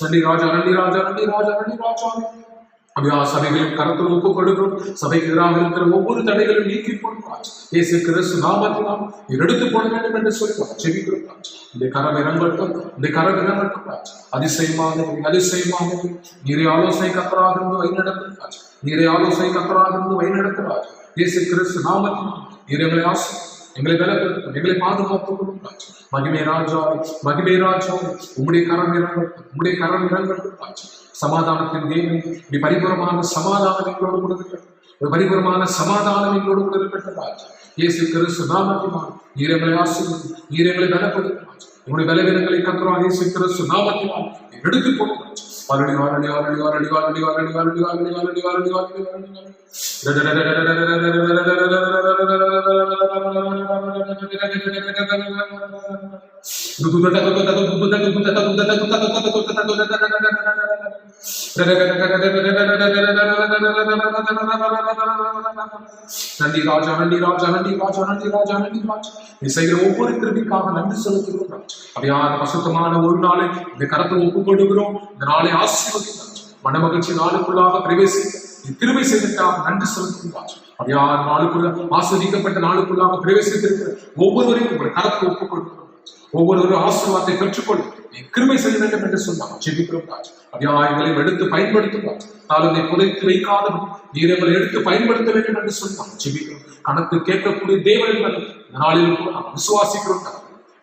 நன்றி ராஜா, நன்றி ராஜா, நன்றி ராஜா, நன்றி ராஜா. அப்படியா சபைகளின் கருத்தில் ஒப்புக் கொடுக்கிறோம். சபைக்கு எதிராக இருக்கிற ஒவ்வொரு தடைகளும் நீக்கி போடுவார். இயேசு கிறிஸ்து நாமத்தினால் நீர் எடுத்து போட வேண்டும் என்று சொல்லுவார். ஜெபிக்கிறோம். இந்த கரம் இறங்கட்டும், இந்த கரம் இறங்கட்டும். அதிசயமானது, அதிசயமானது. நீரை ஆலோசனை கத்தராக இருந்து வழிநடத்துகிறார். நீரை ஆலோசனை கத்தராக இருந்து வழிநடத்துகிறார். இயேசு கிறிஸ்து நாமத்தினால் நீர் எங்களை எங்களை பலப்படுத்தும், எங்களை பாதுகாத்துக் கொள்ளும். மகிமை ராஜா, மகிமை ராஜா, உம்முடைய கரம் இறங்கட்டும், உம்முடைய கரம் இறங்கட்டும். சமாதானத்தின் தேவன் இப்படி பரிபூரமான சமாதானம் எங்களோடு கொடுக்கட்டும். ஒரு பரிபூரமான சமாதானம் எங்களோடு கூட இருக்கட்டும். இயேசு கிறிஸ்து நாமத்தினால் நீர் எங்களை ஆசீர்வதியும், நீர் எங்களை பலப்படுத்தும். உங்களுடைய பலவீனங்களை கர்த்தராகிய இயேசு கிறிஸ்து நாமத்தினால் எடுத்து போடுங்கள். வாரடி வாரடி வாரடி வாரடி வாரடி வாரடி வாரடி வாரடி வாரடி வாரடி வாரடி வாரடி. நன்றி ராஜா, நன்றி ராஜா, நன்றி ராஜா, நன்றி ராஜா, நன்றி ராஜா. நீ செய்கிற ஒவ்வொரு கிருபிக்காக நன்றி செலுத்துகிறோம். அப்படியான பசுத்தமான ஒரு நாளை இந்த கரத்தை ஒப்புக் கொடுக்கிறோம். இந்த நாளை ஆசீர்வதிக்கிறோம். மனமகிழ்ச்சி நாளுக்குள்ளாக பிரவேசிக்க கிருபை செய்ததற்காக நன்றி செலுத்துகிறார். அப்படியான நாளுக்குள்ள ஆஸ்வதிக்கப்பட்ட நாளுக்குள்ளாக பிரவேசித்திருக்கிற ஒவ்வொருவரையும் உங்களுடைய கரத்தை ஒப்புக் கொடுக்கிறோம். ஒவ்வொருவரும் ஆசீர்வாதத்தை பெற்றுக்கொள்ள நீ கிருபை செய்ய வேண்டும் என்று சொன்னார். ஜெபிக்கிறோம். அப்படியா எங்களை எடுத்து பயன்படுத்துவார். தாளத்தை புதைத்து வைக்காத நீர் எங்களை எடுத்து பயன்படுத்த வேண்டும் என்று சொன்னார். ஜெபிக்கிறோம். கணக்கு கேட்கக்கூடிய தேவன் என்பதை நாளில் நாம் விசுவாசிக்கிறோம்.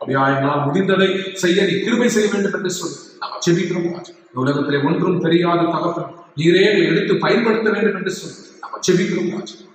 அப்படியா எங்களால் முடிந்ததை செய்ய நீ கிருபை செய்ய வேண்டும் என்று சொல்லி நாம் ஜெபிக்கிறோம். உலகத்திலே ஒன்றும் தெரியாத தகப்பன் நீரே எடுத்து பயன்படுத்த வேண்டும் என்று சொல்லி நம்ம ஜெபிக்கிறோம்.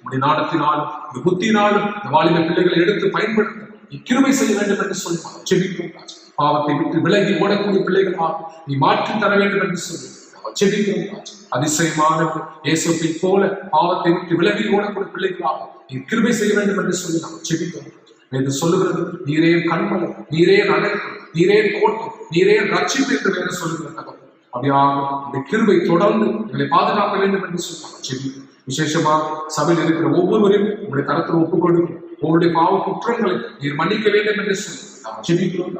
உடைய நாடத்தினாலும் இந்த புத்தினாலும் இந்த வாலிப பிள்ளைகளை எடுத்து பயன்படுத்த நீ கிருபை செய்ய வேண்டும் என்று சொல்லி நம்ம ஜெபிக்கிறோம். பாவத்தை விட்டு விலகி ஓடக்கூடிய பிள்ளைகளாக நீ மாற்றி தர வேண்டும் என்று சொல்லி நம்ம ஜெபிக்கிறோம். அதிசயமான இயேசுவை போல பாவத்தை விட்டு விலகி ஓடக்கூடிய பிள்ளைகளாக நீ கிருபை செய்ய வேண்டும் என்று சொல்லி நம்ம ஜெபிக்கிறோம். என்று சொல்லுகிறது நீரே கண்மலை, நீரே அழைப்பு, நீரே கோட்டை, நீரே ரட்சிப்பு என்று வேறு சொல்லுகிறது. அப்படியாக இந்த கிருபை தொடர்ந்து எங்களை பாதுகாக்க வேண்டும் என்று சொன்னாங்க. விசேஷமாக சபையில் இருக்கிற ஒவ்வொருவரையும் உங்களுடைய கருத்தில் ஒப்புக் கொடுக்கும். உங்களுடைய பாவ குற்றங்களை நீர் மன்னிக்க வேண்டும் என்று சொல்லி நாம் ஜெபிக்கிறோம்.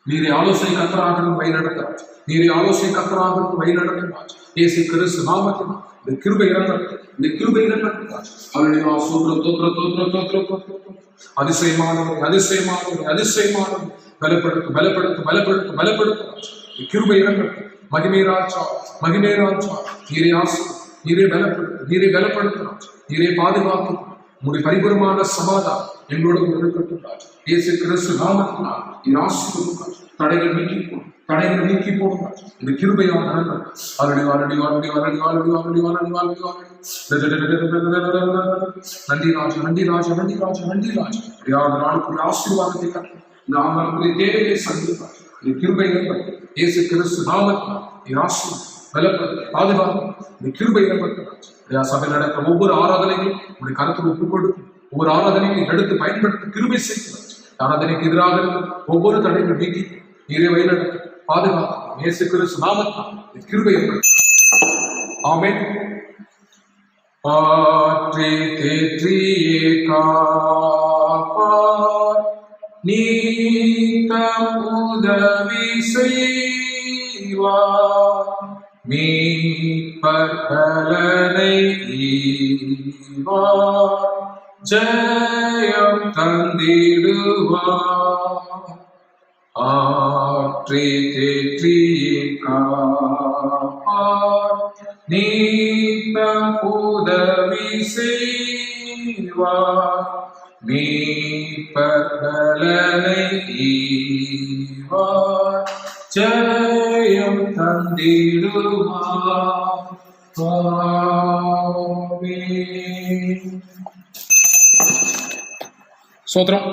நீரை ஆலோசனை கத்தராக வழிநடத்துகிறார். நீரை ஆலோசனை கத்தராக வழிநடத்துகிறார். இயேசு கிறிஸ்து நாமத்தில் இந்த கிருபை இறங்கட்டும், இந்த கிருபை இறங்கட்டும். அதிசயமானவர், அதிசயமானவர், அதிசயமானவர். பலப்படுத்தும், பலப்படுத்தும், பலப்படுத்தும், பலப்படுத்தும். கிருபை இறங்கட்டும். மகிமை ராஜா, மகிமை ராஜா. நீரை ஆசை, நீரை பலப்படுத்தும், நீரை பலப்படுத்தும், நீரை பாதுகாக்கும். உங்களுடைய பரிபூரமான சமாதானம் எங்களோடு இருக்கட்டும். இயேசு கிறிஸ்து நாமத்தினால் நீர் ஆசீர்வதிப்பார். தடைகள் நீக்கி போடும், தடைகள் நீக்கி போடும். இந்த கிருபையான நண்பர் already already already already already already already already already. நன்றி ராஜா, நன்றி ராஜா, நன்றி ராஜா, நன்றி ராஜா. அப்படியாக நாளுக்குரிய ஆசீர்வாதத்தை கட்டணும். நாங்களுக்குரிய தேவையை சந்திப்பார். இந்த கிருபை நண்பர் இயேசு கிறிஸ்து நாமத்தினால் நீர் ஆசீர்வாதம் பலப்படுத்த பாதுகாப்பு. இந்த கிருபை நண்பர் சபையில் நடக்கிற ஒவ்வொரு ஆராதனையும் உடைய கருத்தில் ஒப்புக் கொடுக்கும். ஒவ்வொரு ஆராதனையும் எடுத்து பயன்படுத்த கிருபை செய்கிறார். ஆராதனைக்கு எதிராக ஒவ்வொரு தடைகள் நீக்கி நீரை வழிநடத்த பாதுகாப்பு. இயேசு கிறிஸ்து நாமத்தினால் கிருபை ஆமென். ஆற்றி தேற்றியே காப்பார், நீத்த உதவி செய்வார். மீட்பர் பலனை ஈவார், ஜெயம் தந்திடுவார். ஆற்றி தேற்றியே காப்பார், நீத்த உதவி செய்வார். மீட்பர் பலனை ஈவார், ஜெயம் ஜெயம் தந்திடுவார். ஆமென். ஸ்தோத்திரம்.